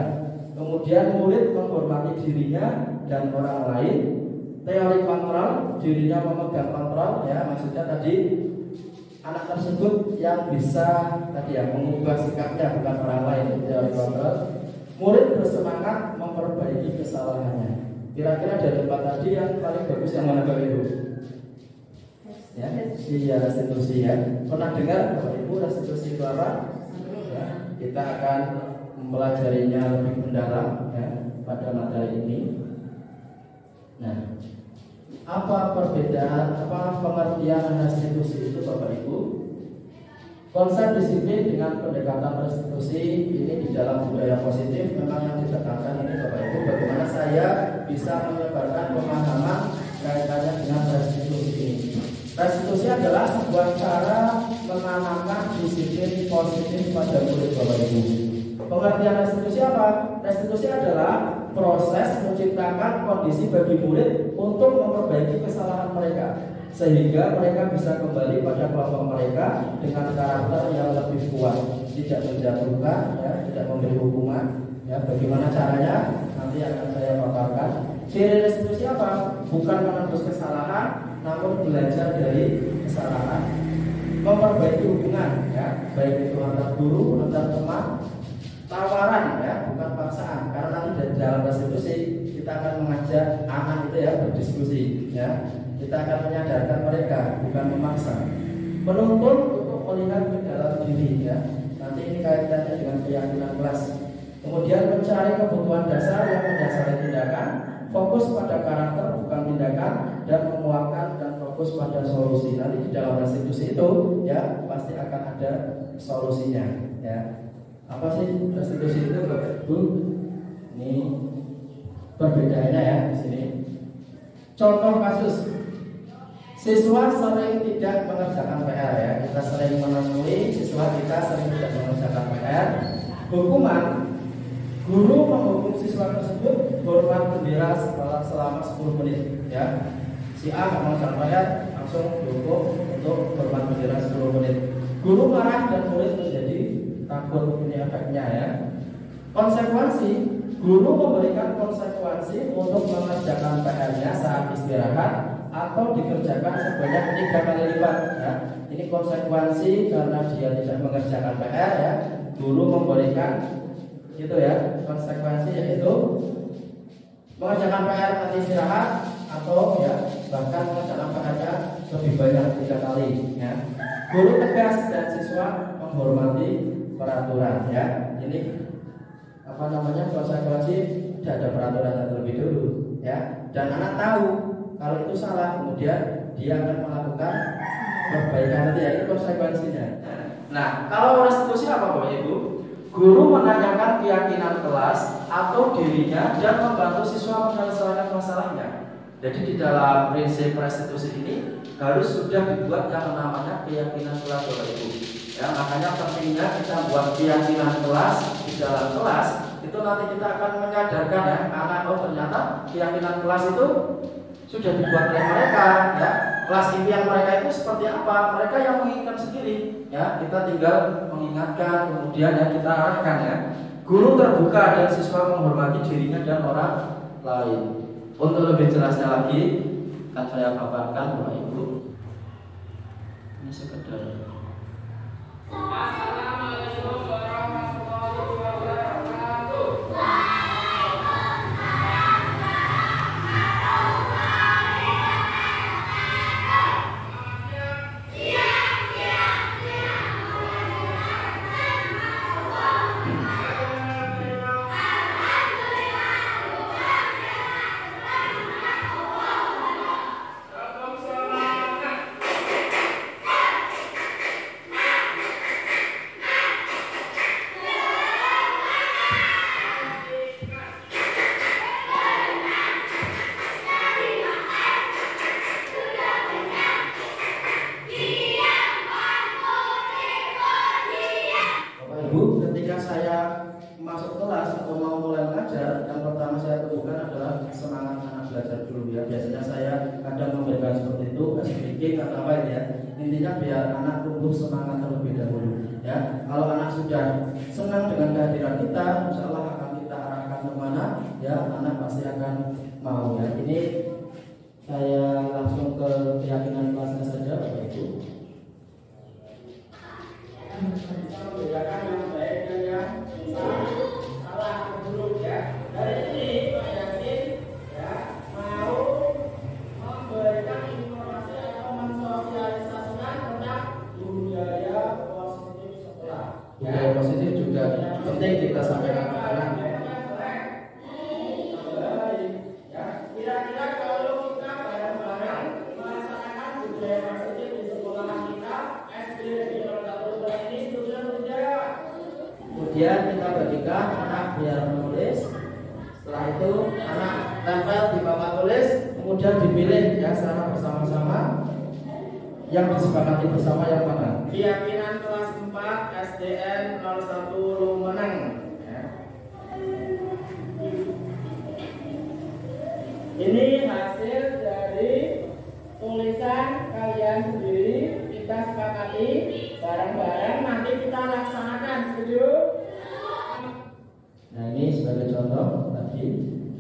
B: Kemudian murid menghormati dirinya dan orang lain. Teori kontrol, dirinya memegang kontrol, ya, maksudnya tadi anak tersebut yang bisa tadi, ya, mengubah sikapnya bukan orang lain. Teori kontrol. Murid bersemangat memperbaiki kesalahannya. Kira-kira dari tempat tadi yang paling bagus yang mana, Bapak Ibu? Ya, iya, restitusi, ya. Pernah dengar Bapak Ibu restitusi itu apa? Ya, kita akan mempelajarinya lebih mendalam, ya. pada materi ini. Nah, apa perbedaan, apa pengertian restitusi itu Bapak Ibu? Konsep disiplin dengan pendekatan restitusi ini di dalam budaya positif memang yang ditekankan ini Bapak Ibu, bagaimana saya bisa menyebarkan pemahaman kaitannya dengan restitusi ini. Restitusi adalah sebuah cara menanamkan disiplin positif pada murid Bapak Ibu. Pengertian restitusi apa? Restitusi adalah proses menciptakan kondisi bagi murid untuk memperbaiki kesalahan mereka, sehingga mereka bisa kembali pada kelompok mereka dengan karakter yang lebih kuat, tidak menjatuhkan, ya, tidak memberi hukuman. Ya, bagaimana caranya? Nanti akan saya paparkan. Ciri restitusi apa? Bukan menembus kesalahan, namun belajar dari kesalahan, memperbaiki hubungan, ya, baik itu antar guru, antar teman, tawaran, ya, bukan paksaan. Karena nanti dari dalam restitusi kita akan mengajak anak itu ya berdiskusi, ya. Kita akan menyadarkan mereka, bukan memaksa. Menuntun untuk melihat ke dalam diri, ya. Nanti ini kaitannya dengan keyakinan kelas. Kemudian mencari kebutuhan dasar yang mendasari tindakan, fokus pada karakter bukan tindakan, dan memuatkan dan fokus pada solusi. Nanti di dalam restitusi itu, ya, pasti akan ada solusinya, ya. Apa sih restitusi itu Bapak Ibu? Ini perbedaannya ya di sini. Contoh kasus, siswa sering tidak mengerjakan PR, ya. Kita sering menemui siswa kita sering tidak mengerjakan PR. Hukuman, guru menghukum siswa tersebut hormat bendera selama 10 menit, ya. Si A mengerjakan PR, langsung dihukum untuk hormat bendera 10 menit. Guru marah dan murid menjadi takut, ini efeknya, ya. Konsekuensi, guru memberikan konsekuensi untuk mengerjakan PR-nya saat istirahat atau dikerjakan sebanyak 3 kali lipat, ya. Ini konsekuensi karena dia tidak mengerjakan PR, ya. Guru memberikan gitu, ya, konsekuensi yaitu mengerjakan PR nanti istirahat atau, ya, bahkan mengerjakan PR-nya lebih banyak 3 kali, ya. Guru tegas dan siswa menghormati peraturan, ya. Ini apa namanya, konsekuensi, tidak ada peraturan yang terlebih dulu, ya. Dan anak tahu kalau itu salah, kemudian dia akan melakukan perbaikan nanti, ya. Ini konsekuensinya. Nah, kalau restitusi apa Bapak Ibu? Guru menanyakan keyakinan kelas atau dirinya dan membantu siswa menyelesaikan masalahnya. Jadi di dalam prinsip restitusi ini harus sudah dibuat yang namanya keyakinan kelas Bapak Ibu. Ya, makanya pentingnya kita buat keyakinan kelas di dalam kelas. Itu nanti kita akan menyadarkan, ya, anak, oh ternyata keyakinan kelas itu sudah dibuat oleh mereka, ya. Kelas impian mereka itu seperti apa? Mereka yang menginginkan sendiri, ya. Kita tinggal mengingatkan, kemudian, ya, kita arahkan, ya. Guru terbuka dan siswa menghormati dirinya dan orang lain. Untuk lebih jelasnya lagi, akan saya paparkan Bapak Ibu. Ini sekedar. Assalamualaikum warahmatullahi wabarakatuh. Intinya biar anak tumbuh semangat terlebih dahulu, ya. Kalau anak sudah senang dengan kehadiran kita, insya Allah akan kita arahkan kemana, ya, anak pasti akan mau, ya. Ini saya langsung ke keyakinan kelasnya saja Bapak Ibu. Bedakan yang baik dan yang salah atau buruk, ya. Dari ini Pak Yasin, ya, mau memberikan informasi atau mensosialisasikan tentang budaya positif sekolah. Budaya positif juga penting kita sampaikan ke anak. bagikan, anak biar menulis. Setelah itu anak tempel di papan tulis, kemudian dipilih ya secara bersama-sama yang disepakati bersama yang mana. Keyakinan kelas 4 SDN 01 Lumeneng. Ya. Ini hasil dari tulisan kalian sendiri, kita sepakati bareng-bareng, nanti kita laksanakan. Setuju? Nah, ini sebagai contoh tadi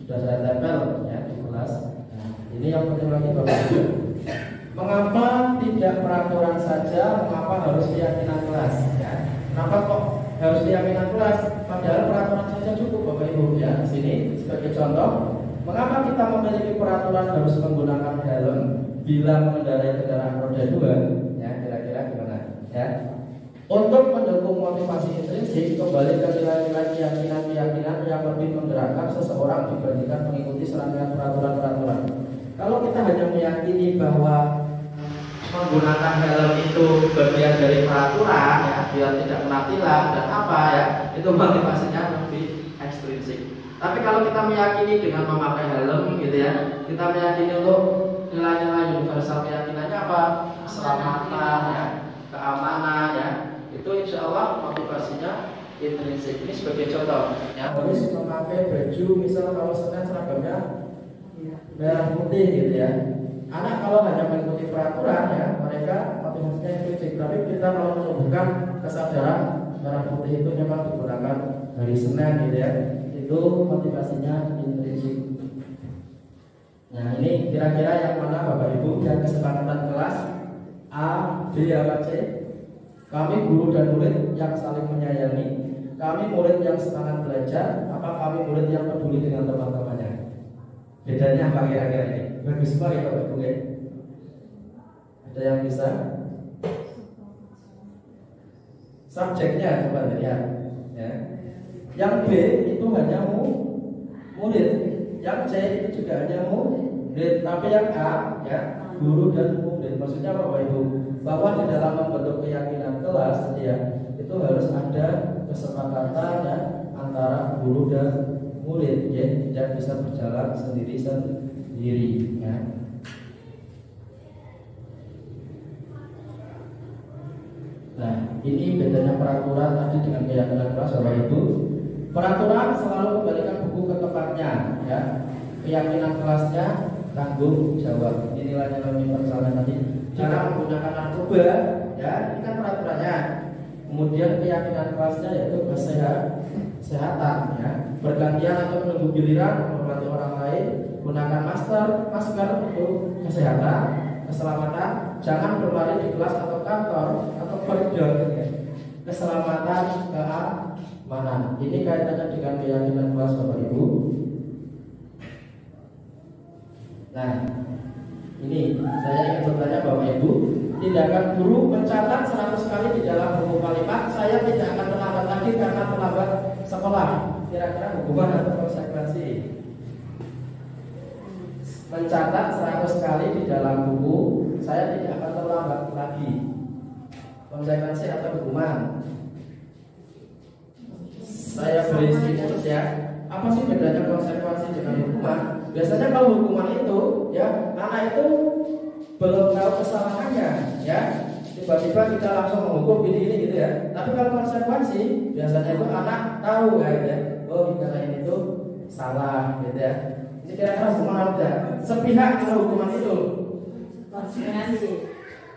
B: sudah saya tempel ya di kelas. Nah, ini yang penting lagi Bapak Ibu. Mengapa tidak peraturan saja? Mengapa harus keyakinan kelas? Ya. Kenapa kok harus keyakinan kelas? Padahal peraturan saja cukup Bapak Ibu. Ya, di sini sebagai contoh. Mengapa kita memiliki peraturan harus menggunakan helm bila mengendarai kendaraan roda 2? Ya, kira-kira gimana? Ya. Untuk mendukung motivasi intrinsik, kembali ke nilai-nilai keyakinan-keyakinan yang lebih menggerakkan seseorang dibandingkan mengikuti serangkaian peraturan-peraturan. Kalau kita hanya meyakini bahwa menggunakan helm itu bagian dari peraturan, ya, biar tidak kena tilang dan apa ya, itu motivasinya lebih ekstrinsik. Tapi kalau kita meyakini dengan memakai helm, gitu ya, kita meyakini untuk nilai-nilai universal keyakinannya apa? Keselamatan, ya, keamanan, ya, itu insya Allah motivasinya intrinsik. Ini sebagai contoh. Ya, harus memakai baju, misal kalau Senin seragamnya merah putih, gitu ya. Anak kalau hanya mengikuti peraturan, ya, mereka motivasinya intrinsik. Tapi kita kalau menumbuhkan kesadaran merah putih itu memang digunakan hari Senin, gitu ya. Itu motivasinya intrinsik. Nah, ini kira-kira yang mana Bapak Ibu dan kesepakatan kelas A, B, atau C? Kami guru dan murid yang saling menyayangi, kami murid yang semangat belajar, apa kami murid yang peduli dengan teman-temannya? Bedanya apa kira-kira ini? Bagus sekali Bapak Ibu ya. Ada yang bisa? Subjeknya coba lihat. Ya. Yang B itu hanya murid, yang C itu juga hanya murid, tapi yang A ya guru dan murid. Maksudnya Bapak Ibu, bahwa di dalam membentuk keyakinan kelas ya itu harus ada kesepakatan ya antara guru dan murid, ya tidak bisa berjalan sendiri ya. Nah, ini bedanya peraturan tadi dengan keyakinan kelas Bapak Ibu. Peraturan selalu kembalikan buku ke tempatnya, ya. Keyakinan kelasnya tanggung jawab. Ini nilai-nilai universal tadi. Cara menggunakan narkoba, ya, ini kan peraturannya. Kemudian keyakinan kelasnya yaitu kesehatan, ya. Bergantian atau menunggu giliran, menghormati orang lain, gunakan masker untuk kesehatan, keselamatan, jangan berlari di kelas atau kantor atau koridor, ya. Keselamatan, keamanan. Ini kaitannya dengan keyakinan kelas Bapak Ibu. Nah, ini saya ingin bertanya Bapak Ibu, tindakan guru mencatat 100 kali di dalam buku kalimat, saya tidak akan terlambat lagi karena terlambat sekolah. Kira-kira hukuman atau konsekuensi? Mencatat 100 kali di dalam buku, saya tidak akan terlambat lagi. Konsekuensi atau hukuman? Saya beri stimulus ya. Apa sih bedanya konsekuensi dengan hukuman? Biasanya kalau hukuman itu, ya, anak itu belum tahu kesalahannya, ya. Tiba-tiba kita langsung menghukum ini gitu ya. Tapi kalau konsekuensi, biasanya itu anak tahu ya, gitu ya. Oh, karena ini tuh salah, gitu ya. Ini kira-kira hukuman apa? Sepihak kalau hukuman itu. Konsekuensi.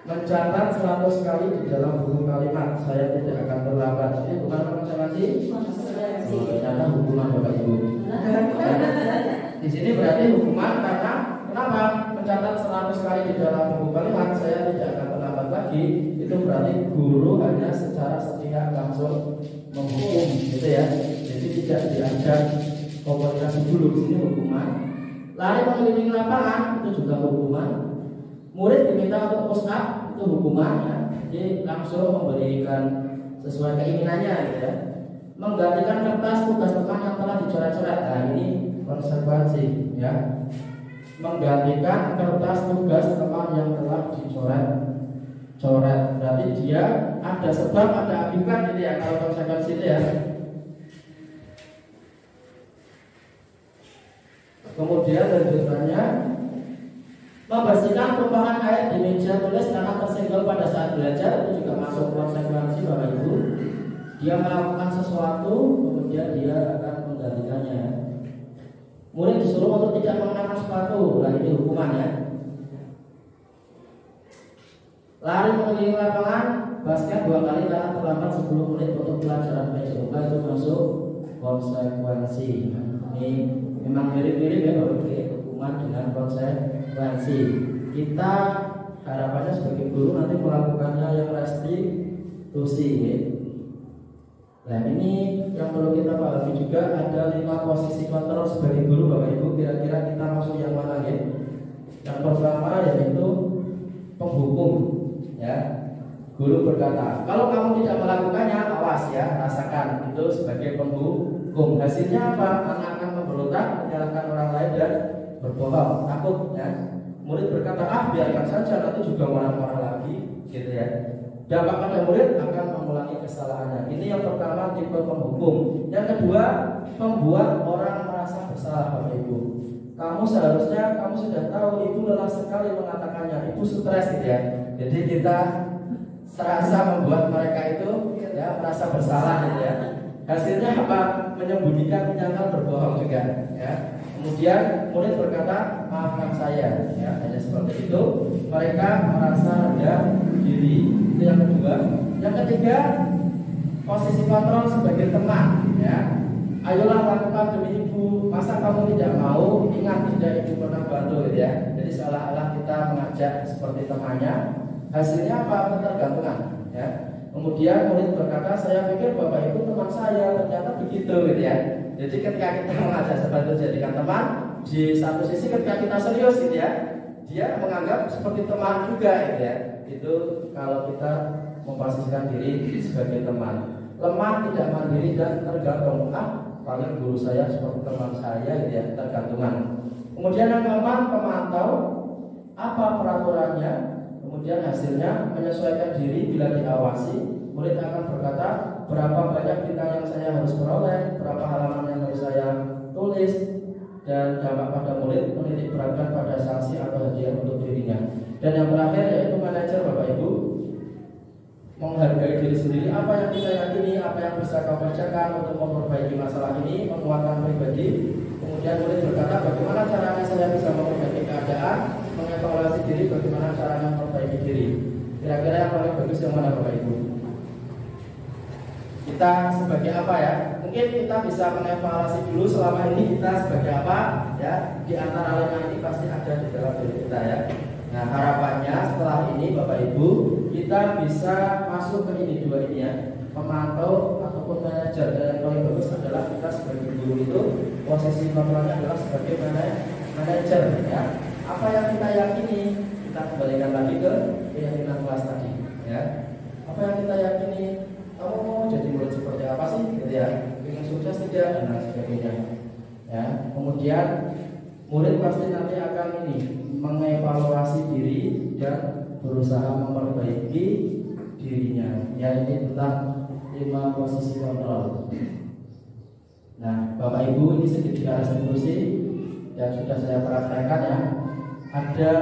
B: Mencatat 100 kali di dalam buku kalimat, saya tidak akan terlambat. Ini bukan konsekuensi. Oh, ternyata hukuman Bapak Ibu. Di sini berarti hukuman karena kenapa? Mencatat 100 kali di dalam buku kalimat, saya tidak akan terlambat lagi. Itu berarti guru hanya secara sepihak langsung menghukum, gitu ya. Jadi tidak diajak komunikasi dulu. Di sini hukuman. Lari mengelilingi lapangan itu juga hukuman. Murid diminta untuk push up itu hukuman, ya. Jadi langsung memberikan sesuai keinginannya, gitu ya. Menggantikan kertas tugas teman yang telah dicoret-coret. Nah, ini konsekuensi, ya. Menggantikan kertas tugas teman yang telah dicoret-coret. Berarti dia ada sebab, ada akibat, gitu ya. Kalau konsekuensi itu ya. Kemudian lanjutannya membersihkan tumpahan air di meja tulis karena tersenggol pada saat belajar, itu juga masuk konsekuensi Bapak Ibu. Dia melakukan sesuatu, kemudian dia akan menggantikannya. Murid disuruh untuk tidak mengenakan sepatu, nah ini hukumannya. Lari mengelilingi lapangan basket 2 kali karena terlambat 10 menit untuk pelajaran PJOK, itu masuk konsekuensi. Ini memang mirip-mirip ya Bapak Ibu, hukuman dengan konsekuensi. Kita harapannya sebagai guru nanti melakukannya yang restitusi ya. Nah ini yang perlu kita pahami juga, ada 5 posisi kontrol sebagai guru Bapak Ibu. Kira-kira kita masuk yang mana ya? Yang pertama yaitu penghukum ya. Guru berkata, kalau kamu tidak melakukannya, awas ya, rasakan. Itu sebagai penghukum. Hasilnya apa? Anak akan memberontak, menyalahkan orang lain dan berbohong, takut ya. Murid berkata, biarkan saja, nanti juga marah-marah lagi gitu ya. Dampak pada murid akan mengulangi kesalahannya. Ini yang pertama, tipe penghukum. Yang kedua, membuat orang merasa bersalah Bapak Ibu. Kamu seharusnya, kamu sudah tahu ibu lelah sekali mengatakannya, ibu stres gitu ya. Jadi kita serasa membuat mereka itu ya merasa bersalah gitu ya. Hasilnya apa? Menyembunyikan, menyangkal, berbohong juga ya. Kemudian murid berkata, maafkan saya ya. Hanya seperti itu mereka merasa rendah diri. Itu yang kedua. Yang ketiga, posisi kontrol sebagai teman ya. Ayolah lakukan demi ibu. Masa kamu tidak mau? Ingat tidak ibu pernah bantu gitu ya. Jadi seolah-olah kita mengajak seperti temannya. Hasilnya apa? Ketergantungan ya. Kemudian murid berkata, saya pikir bapak ibu teman saya, ternyata begitu gitu ya. Jadi ketika kita mengajak seperti jadikan teman, di satu sisi ketika kita serius gitu ya, dia menganggap seperti teman juga gitu ya. Itu kalau kita memposisikan diri sebagai teman. Lemah, tidak mandiri dan tergantung. Paling guru saya seperti teman saya gitu ya, tergantungan. Kemudian yang keempat, pemantau. Apa peraturannya? Kemudian hasilnya menyesuaikan diri bila diawasi. Murid akan berkata, berapa banyak bintang yang saya harus peroleh, berapa halaman yang harus saya tulis, dan dampak pada murid menitik beratkan pada sanksi atau hadiah untuk dirinya. Dan yang terakhir yaitu manajer Bapak Ibu, menghargai diri sendiri. Apa yang kita yakini, apa yang bisa kau kerjakan untuk memperbaiki masalah ini, menguatkan pribadi. Kemudian murid berkata, bagaimana caranya saya bisa memperbaiki keadaan, mengevaluasi diri, bagaimana caranya memperbaiki diri. Kira-kira yang paling bagus yang mana Bapak Ibu? Kita sebagai apa ya? Mungkin kita bisa mengevaluasi dulu selama ini kita sebagai apa ya. Di antara 5 ini pasti ada di dalam diri kita ya. Nah harapannya setelah ini Bapak Ibu, kita bisa masuk ke ini 2 ini ya, pemantau ataupun manajer. Dan yang paling bagus adalah kita sebagai guru itu posisi kontrolnya adalah sebagai manajer ya. Apa yang kita yakini, kita kembalikan lagi ke keyakinan kelas tadi ya. Apa yang kita yakini, kamu mau jadi murid seperti apa sih gitu ya, ingin sukses tidak dan lain sebagainya ya. Kemudian murid pasti nanti akan ini mengevaluasi diri dan berusaha memperbaiki dirinya ya. Ini tentang 5 posisi kontrol. Nah Bapak Ibu, ini sedikit restitusi yang sudah saya praktekkan ya. Ada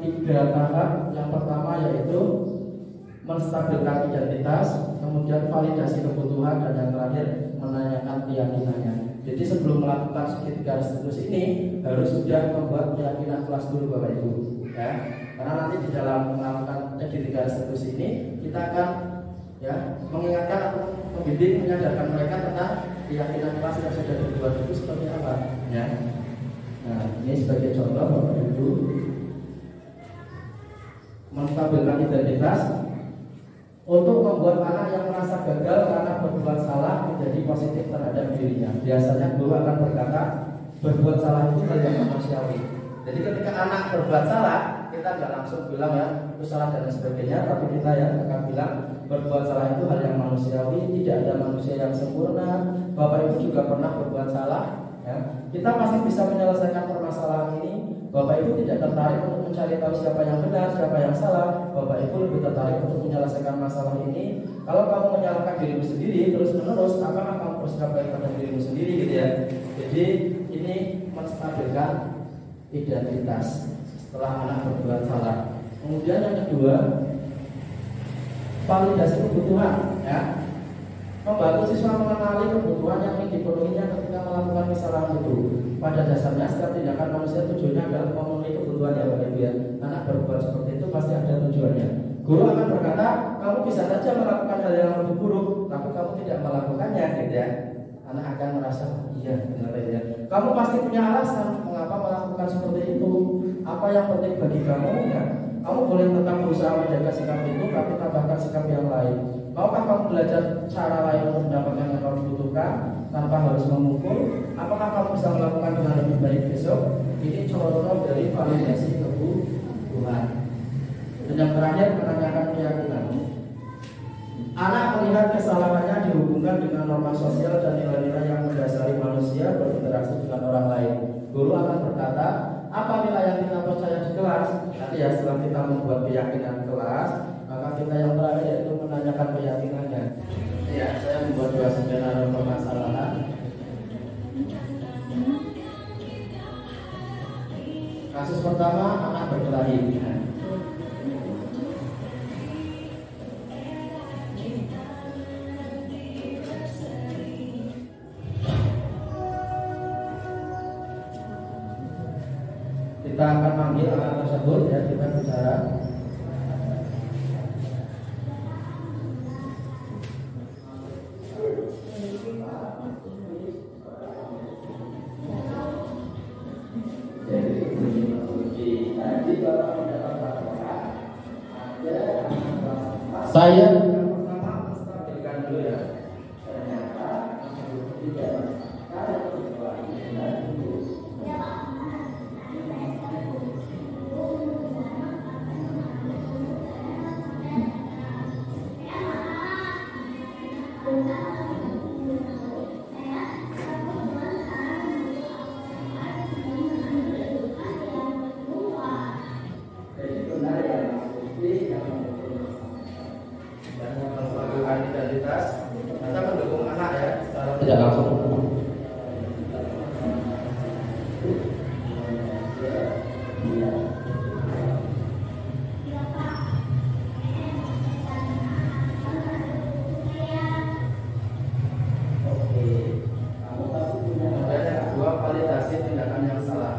B: 3 tahap. Yang pertama yaitu menstabilkan identitas, kemudian validasi kebutuhan, dan yang terakhir menanyakan keyakinannya. Jadi sebelum melakukan segitiga restitusi ini harus sudah membuat keyakinan kelas dulu Bapak Ibu ya. Karena nanti di dalam melakukan segitiga restitusi ini kita akan ya mengingatkan atau membimbing, menyadarkan mereka tentang keyakinan kelas yang sudah dibuat itu seperti apa ya. Nah ini sebagai contoh Bapak Ibu, menstabilkan identitas untuk membuat anak yang merasa gagal karena berbuat salah menjadi positif terhadap dirinya. Biasanya guru akan berkata, berbuat salah itu hal yang manusiawi. Jadi ketika anak berbuat salah, kita nggak langsung bilang ya itu salah dan sebagainya, tapi kita ya akan bilang berbuat salah itu hal yang manusiawi. Tidak ada manusia yang sempurna. Bapak Ibu juga pernah berbuat salah ya. Kita pasti bisa menyelesaikan permasalahan ini. Bapak Ibu tidak tertarik untuk mencari tahu siapa yang benar, siapa yang salah. Bapak Ibu lebih tertarik untuk menyelesaikan masalah ini. Kalau kamu menyalahkan dirimu sendiri terus menerus, apakah kamu bersikap baik pada dirimu sendiri gitu ya. Jadi ini menstabilkan identitas setelah anak berbuat salah. Kemudian yang kedua, validasi kebutuhan, ya. Membantu siswa mengenali kebutuhan yang ingin dipenuhinya ketika melakukan kesalahan itu. Pada dasarnya setiap tindakan manusia tujuannya adalah memenuhi kebutuhan ya Bapak Ibu ya. Anak berbuat seperti itu pasti ada tujuannya. Guru akan berkata, kamu bisa saja melakukan hal yang lebih buruk, tapi kamu tidak melakukannya, gitu ya. Anak akan merasa, iya benar ya. Kamu pasti punya alasan mengapa melakukan seperti itu. Apa yang penting bagi kamu? Ya, kamu boleh tetap berusaha menjaga sikap itu, tapi tambahkan sikap yang lain. Maukah kamu belajar cara lain untuk mendapatkan yang kamu butuhkan tanpa harus memukul? Apakah kamu bisa melakukan dengan lebih baik besok? Ini contoh dari validasi kebutuhan. Dan yang terakhir, menanyakan keyakinan. Anak melihat kesalahannya dihubungkan dengan norma sosial dan nilai-nilai yang mendasari manusia berinteraksi dengan orang lain. Guru akan berkata, apa nilai yang kita percaya di kelas? Nanti ya setelah kita membuat keyakinan kelas, maka kita yang terakhir yaitu menanyakan keyakinannya. Ya, saya membuat 2 skenario permasalahan. Kasus pertama, anak berkelahi. Kita akan manggil anak tersebut ya, kita bicara. Saya pertama menstabilkan dulu ya. Identitas kita mendukung anak ya secara tidak langsung. Kemudian yang kedua, validasi tindakan yang salah.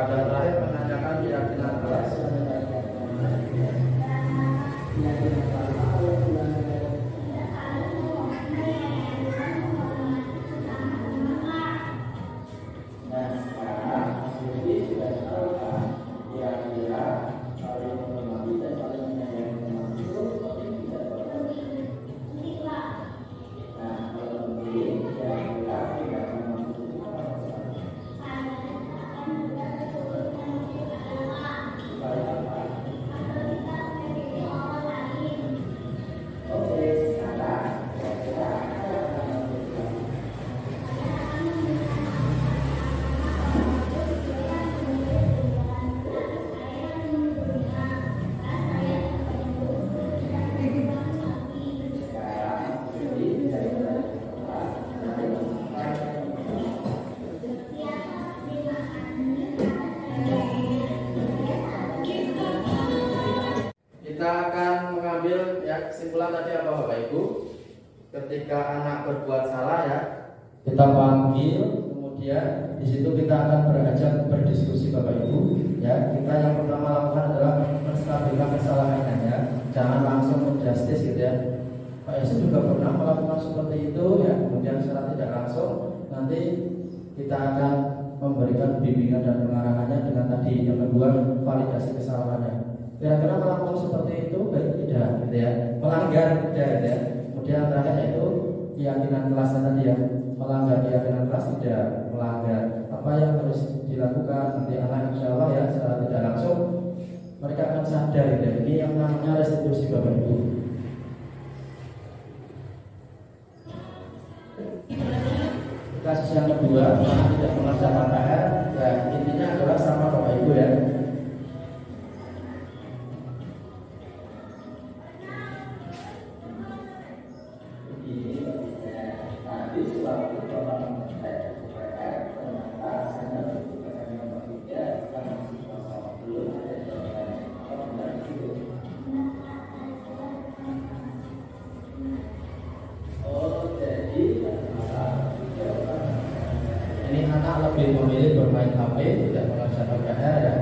B: Dan terakhir menanyakan keyakinan kelas. Kita akan mengambil ya kesimpulan tadi apa Bapak Ibu. Ketika anak berbuat salah ya, kita panggil, kemudian di situ kita akan beranjak berdiskusi Bapak Ibu. Ya, kita yang pertama lakukan adalah menstabilkan kesalahannya ya. Jangan langsung menjustis gitu ya. Pak Yesus juga pernah melakukan seperti itu ya. Kemudian secara tidak langsung nanti kita akan memberikan bimbingan dan pengarahannya dengan tadi yang kedua validasi kesalahannya. Kira-kira melakukan seperti itu baik tidak gitu ya, melanggar tidak gitu ya. Kemudian terakhir yaitu keyakinan kelasnya tadi ya, melanggar keyakinan kelas tidak melanggar. Apa yang harus dilakukan nanti anak insya Allah ya secara tidak langsung mereka akan sadar gitu ya. Ini yang namanya restitusi Bapak Ibu. kasus yang kedua, karena tidak mengerjakan PR, ya intinya adalah sama Bapak Ibu ya. Ini anak lebih memilih bermain HP, tidak mengerjakan PR ya.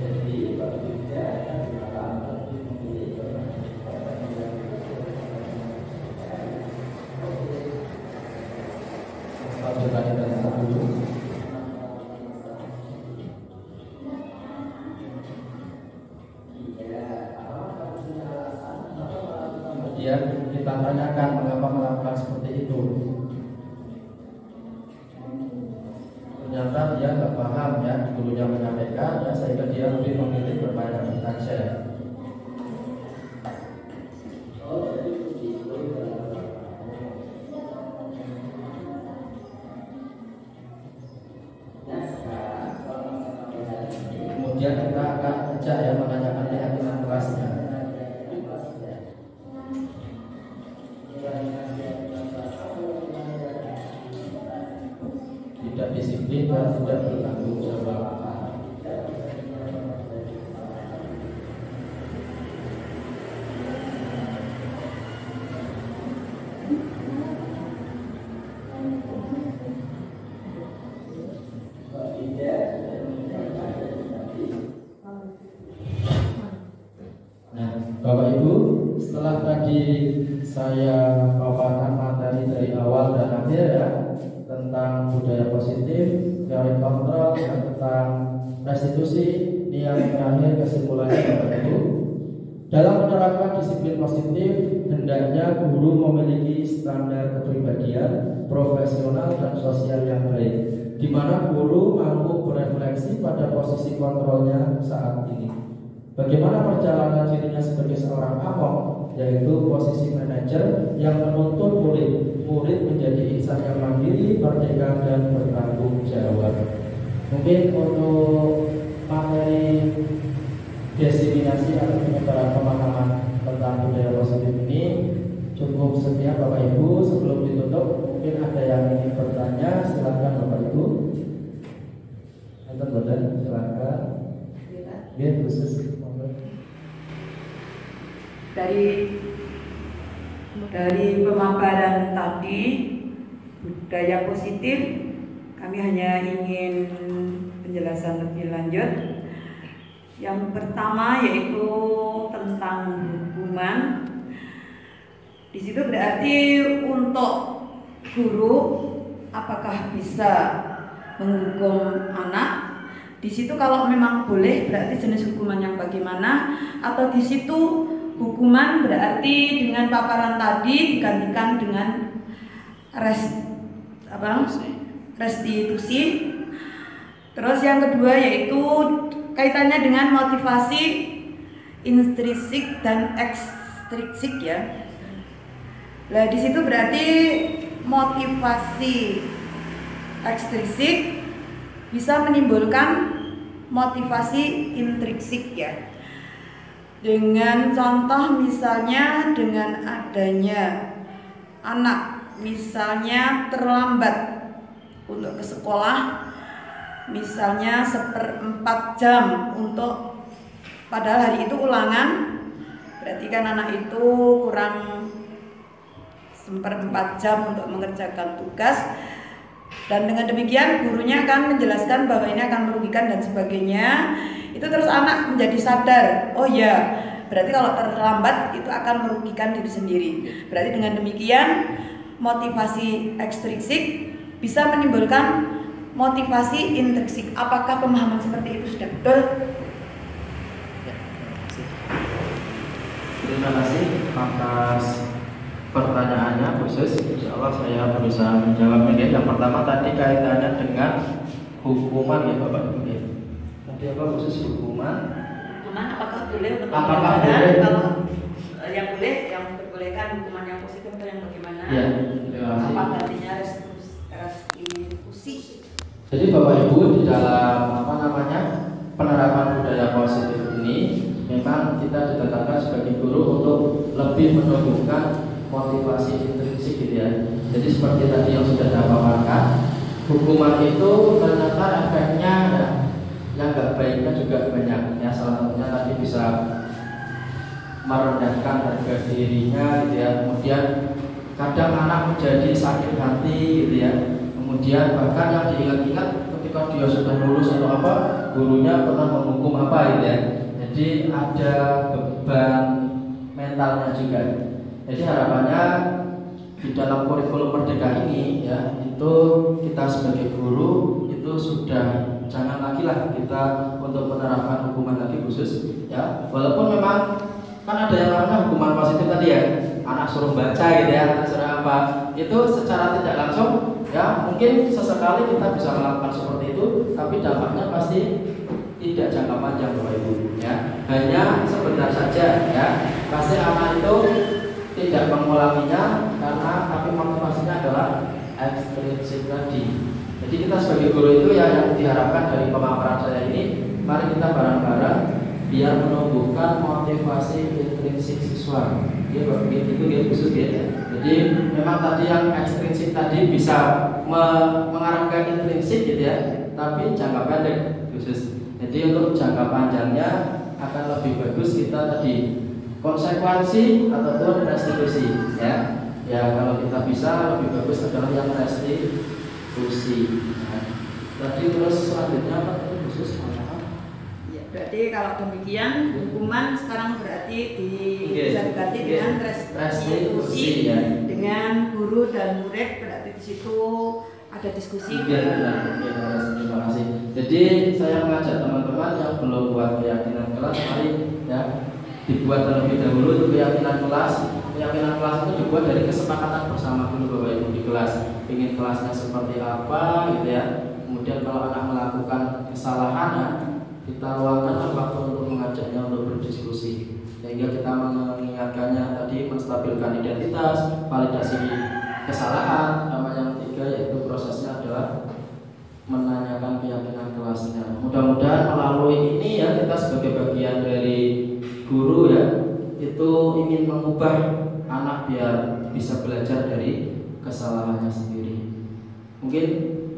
B: Jadi baginya adalah lebih memilih bermain kemudian kita tanyakan mengapa melakukan seperti itu. Ternyata dia nggak paham ya, gurunya menyampaikan ya, sehingga dia lebih memilih bermain saja. Kemudian kita akan ajak ya, menanyakan keyakinan kelasnya. Tidak disiplin dan tidak bertanggung jawab. Nah, Bapak Ibu, setelah tadi saya paparkan materi dari awal dan akhir ya, tentang budaya positif, teori kontrol, tentang restitusi, ini yang terakhir kesimpulannya Bapak Ibu. Dalam menerapkan disiplin positif, hendaknya guru memiliki standar kepribadian, profesional dan sosial yang baik, di mana guru mampu berefleksi pada posisi kontrolnya saat ini. Bagaimana perjalanan dirinya sebagai seorang among, yaitu posisi manajer yang menuntut murid menjadi insan yang mandiri, merdeka dan bertanggung jawab. Mungkin untuk materi diseminasi atau penyebaran pemahaman tentang budaya positif ini cukup sekian Bapak Ibu. Sebelum ditutup, mungkin ada yang ingin bertanya, silakan Bapak Ibu. Silakan. Ya, khusus.
E: Dari pemaparan tadi budaya positif, kami hanya ingin penjelasan lebih lanjut. Yang pertama yaitu tentang hukuman. Di situ berarti untuk guru apakah bisa menghukum anak? Di situ kalau memang boleh berarti jenis hukuman yang bagaimana, atau di situ hukuman berarti dengan paparan tadi digantikan dengan restitusi. Terus yang kedua yaitu kaitannya dengan motivasi intrinsik dan ekstrinsik ya. Nah, di situ berarti motivasi ekstrinsik bisa menimbulkan motivasi intrinsik ya. Dengan contoh misalnya dengan adanya anak misalnya terlambat untuk ke sekolah, misalnya 1/4 jam untuk, padahal hari itu ulangan, berarti kan anak itu kurang 1/4 jam untuk mengerjakan tugas. Dan dengan demikian gurunya akan menjelaskan bahwa ini akan merugikan dan sebagainya. Itu terus anak menjadi sadar, oh ya, berarti kalau terlambat itu akan merugikan diri sendiri. Berarti dengan demikian motivasi ekstrinsik bisa menimbulkan motivasi intrinsik. Apakah pemahaman seperti itu sudah betul?
F: Terima kasih atas pertanyaannya khusus. Insya Allah saya berusaha menjawabnya. Yang pertama tadi kaitannya dengan hukuman ya Bapak Ibu. Tadi apa khusus hukuman?
E: Hukuman apakah boleh untuk
F: apakah boleh?
E: Kalau yang boleh hukuman yang positif atau yang bagaimana?
F: Ya, terima kasih.
E: Apa artinya restitusi?
F: Jadi Bapak Ibu di dalam penerapan budaya positif ini memang kita ditetapkan sebagai guru untuk lebih menumbuhkan motivasi intrinsik gitu ya. Jadi seperti tadi yang sudah saya paparkan, hukuman itu ternyata efeknya ya, yang nggak baiknya juga banyak ya. Salah satunya tadi bisa merendahkan harga dirinya gitu ya. Kemudian kadang anak menjadi sakit hati gitu ya. Kemudian bahkan yang diingat-ingat ketika dia sudah lulus atau apa, gurunya pernah menghukum apa gitu ya. Jadi ada beban mentalnya juga. Jadi harapannya di dalam kurikulum Merdeka ini ya, itu kita sebagai guru itu sudah jangan lagi lah kita untuk menerapkan hukuman lagi khusus ya. Walaupun memang kan ada yang namanya hukuman positif tadi ya, anak suruh baca gitu ya, anak suruh apa, itu secara tidak langsung ya mungkin sesekali kita bisa melakukan seperti itu, tapi dampaknya pasti tidak jangka panjang Bapak Ibu ya. Hanya sebentar saja ya, pasti anak itu tidak mengulanginya karena tapi motivasinya adalah ekstrinsik tadi. Jadi kita sebagai guru itu ya yang diharapkan dari pemaparan saya ini, mari kita bareng-bareng biar menumbuhkan motivasi intrinsik siswa. Ya, itu dia khusus ya. Jadi memang tadi yang ekstrinsik tadi bisa mengarahkan intrinsik gitu ya, tapi jangka pendek khusus. Jadi untuk jangka panjangnya akan lebih bagus kita tadi konsekuensi ataupun restitusi ya. Ya kalau kita bisa lebih bagus adalah yang restitusi. Nah, tadi terus selanjutnya apa itu khusus?
E: Berarti kalau demikian hukuman sekarang berarti bisa diganti dengan restitusi
F: ya.
E: Dengan guru dan murid, berarti di situ ada diskusi.
F: Terima kasih. Jadi saya mengajak teman-teman yang belum buat keyakinan kelas, mari ya dibuat terlebih dahulu untuk keyakinan kelas. Keyakinan kelas itu dibuat dari kesepakatan bersama dulu Bapak Ibu di kelas. Ingin kelasnya seperti apa gitu ya. Kemudian kalau anak melakukan kesalahan kita luangkan waktu untuk mengajaknya untuk berdiskusi, sehingga kita mengingatkannya tadi menstabilkan identitas, validasi kesalahan, sama yang ketiga yaitu prosesnya adalah menanyakan keyakinan kelasnya. Mudah-mudahan melalui ini ya kita sebagai bagian dari guru ya itu ingin mengubah anak biar bisa belajar dari kesalahannya sendiri. Mungkin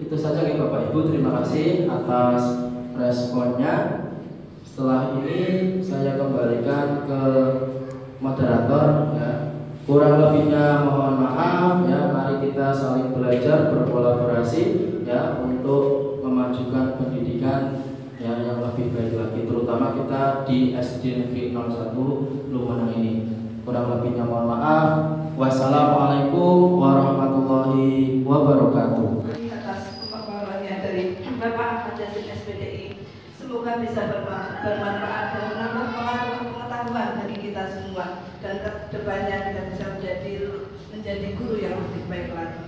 F: itu saja ya Bapak Ibu, terima kasih atas responnya. Setelah ini saya kembalikan ke moderator ya. Kurang lebihnya mohon maaf ya. Mari kita saling belajar, berkolaborasi ya untuk memajukan pendidikan ya yang lebih baik lagi, terutama kita di SD Negeri 01 Lumenang ini. Kurang lebihnya mohon maaf. Wassalamualaikum warahmatullahi wabarakatuh.
D: Atas pemaparannya dari Bapak Ahmad Yasin SPDI, semoga bisa bermanfaat dan menambah pengetahuan bagi kita semua, dan kedepannya kita bisa menjadi guru yang lebih baik lagi.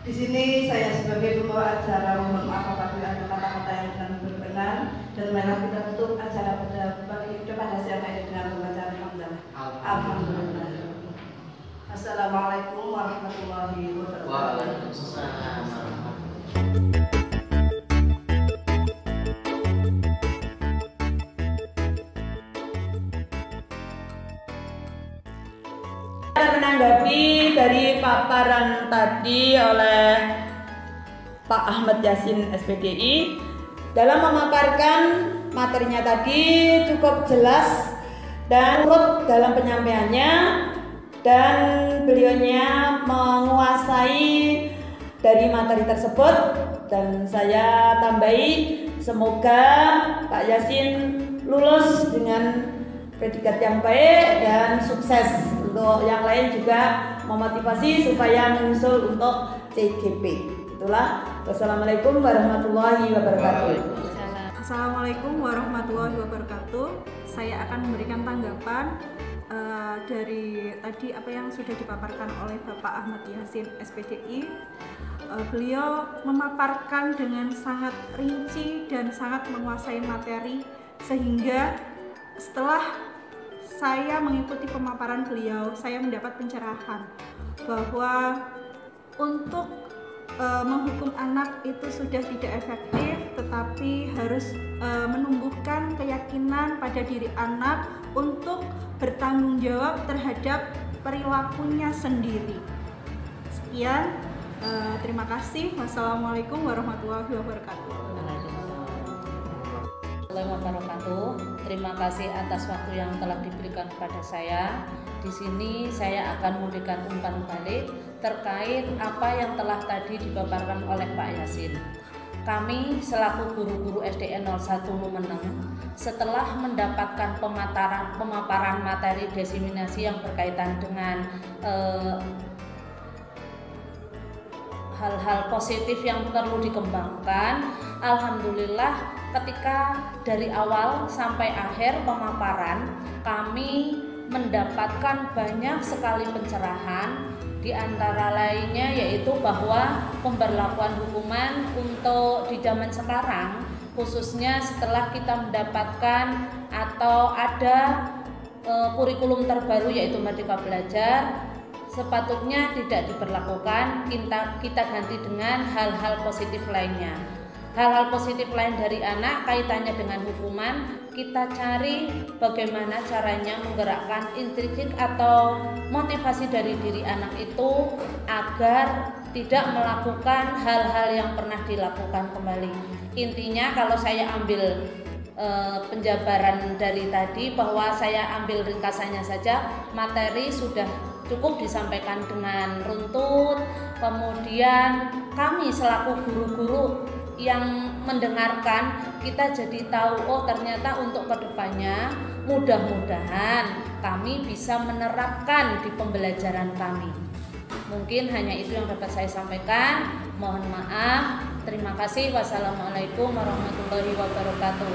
D: Di sini saya sebagai pembawa acara mohon maaf apabila ada kata-kata yang tidak berkenan, dan marilah kita tutup acara pada siang ini dengan membaca Alhamdulillah. Assalamualaikum warahmatullahi wabarakatuh.
F: Waalaikumsalam.
E: Menanggapi dari paparan tadi oleh Pak Ahmad Yasin SPDI, dalam memaparkan materinya tadi cukup jelas dan urut dalam penyampaiannya, dan beliaunya menguasai dari materi tersebut. Dan saya tambahi, semoga Pak Yasin lulus dengan predikat yang baik dan sukses. Untuk yang lain juga memotivasi supaya menyusul untuk CGP. Itulah. Wassalamualaikum warahmatullahi wabarakatuh.
H: Assalamualaikum warahmatullahi wabarakatuh. Saya akan memberikan tanggapan dari tadi apa yang sudah dipaparkan oleh Bapak Ahmad Yasin SPDI. Beliau memaparkan dengan sangat rinci dan sangat menguasai materi, sehingga setelah saya mengikuti pemaparan beliau, saya mendapat pencerahan bahwa untuk menghukum anak itu sudah tidak efektif, tetapi harus menumbuhkan keyakinan pada diri anak untuk bertanggung jawab terhadap perilakunya sendiri. Sekian, terima kasih. Wassalamualaikum warahmatullahi wabarakatuh.
G: Wabarakatuh. Terima kasih atas waktu yang telah diberikan kepada saya. Di sini saya akan memberikan umpan balik terkait apa yang telah tadi dipaparkan oleh Pak Yasin. Kami selaku guru-guru SDN 01 Lumeneng setelah mendapatkan pemaparan materi diseminasi yang berkaitan dengan hal-hal positif yang perlu dikembangkan, alhamdulillah ketika dari awal sampai akhir pemaparan kami mendapatkan banyak sekali pencerahan, di antara lainnya yaitu bahwa pemberlakuan hukuman untuk di zaman sekarang, khususnya setelah kita mendapatkan atau ada kurikulum terbaru yaitu Merdeka Belajar, sepatutnya tidak diberlakukan, kita ganti dengan hal-hal positif lainnya. Hal-hal positif lain dari anak kaitannya dengan hukuman, kita cari bagaimana caranya menggerakkan intrinsik atau motivasi dari diri anak itu agar tidak melakukan hal-hal yang pernah dilakukan kembali. Intinya kalau saya ambil penjabaran dari tadi, bahwa saya ambil ringkasannya saja, materi sudah cukup disampaikan dengan runtut, kemudian kami selaku guru-guru yang mendengarkan, kita jadi tahu, oh ternyata untuk kedepannya mudah-mudahan kami bisa menerapkan di pembelajaran kami. Mungkin hanya itu yang dapat saya sampaikan, mohon maaf, terima kasih. Wassalamualaikum warahmatullahi wabarakatuh.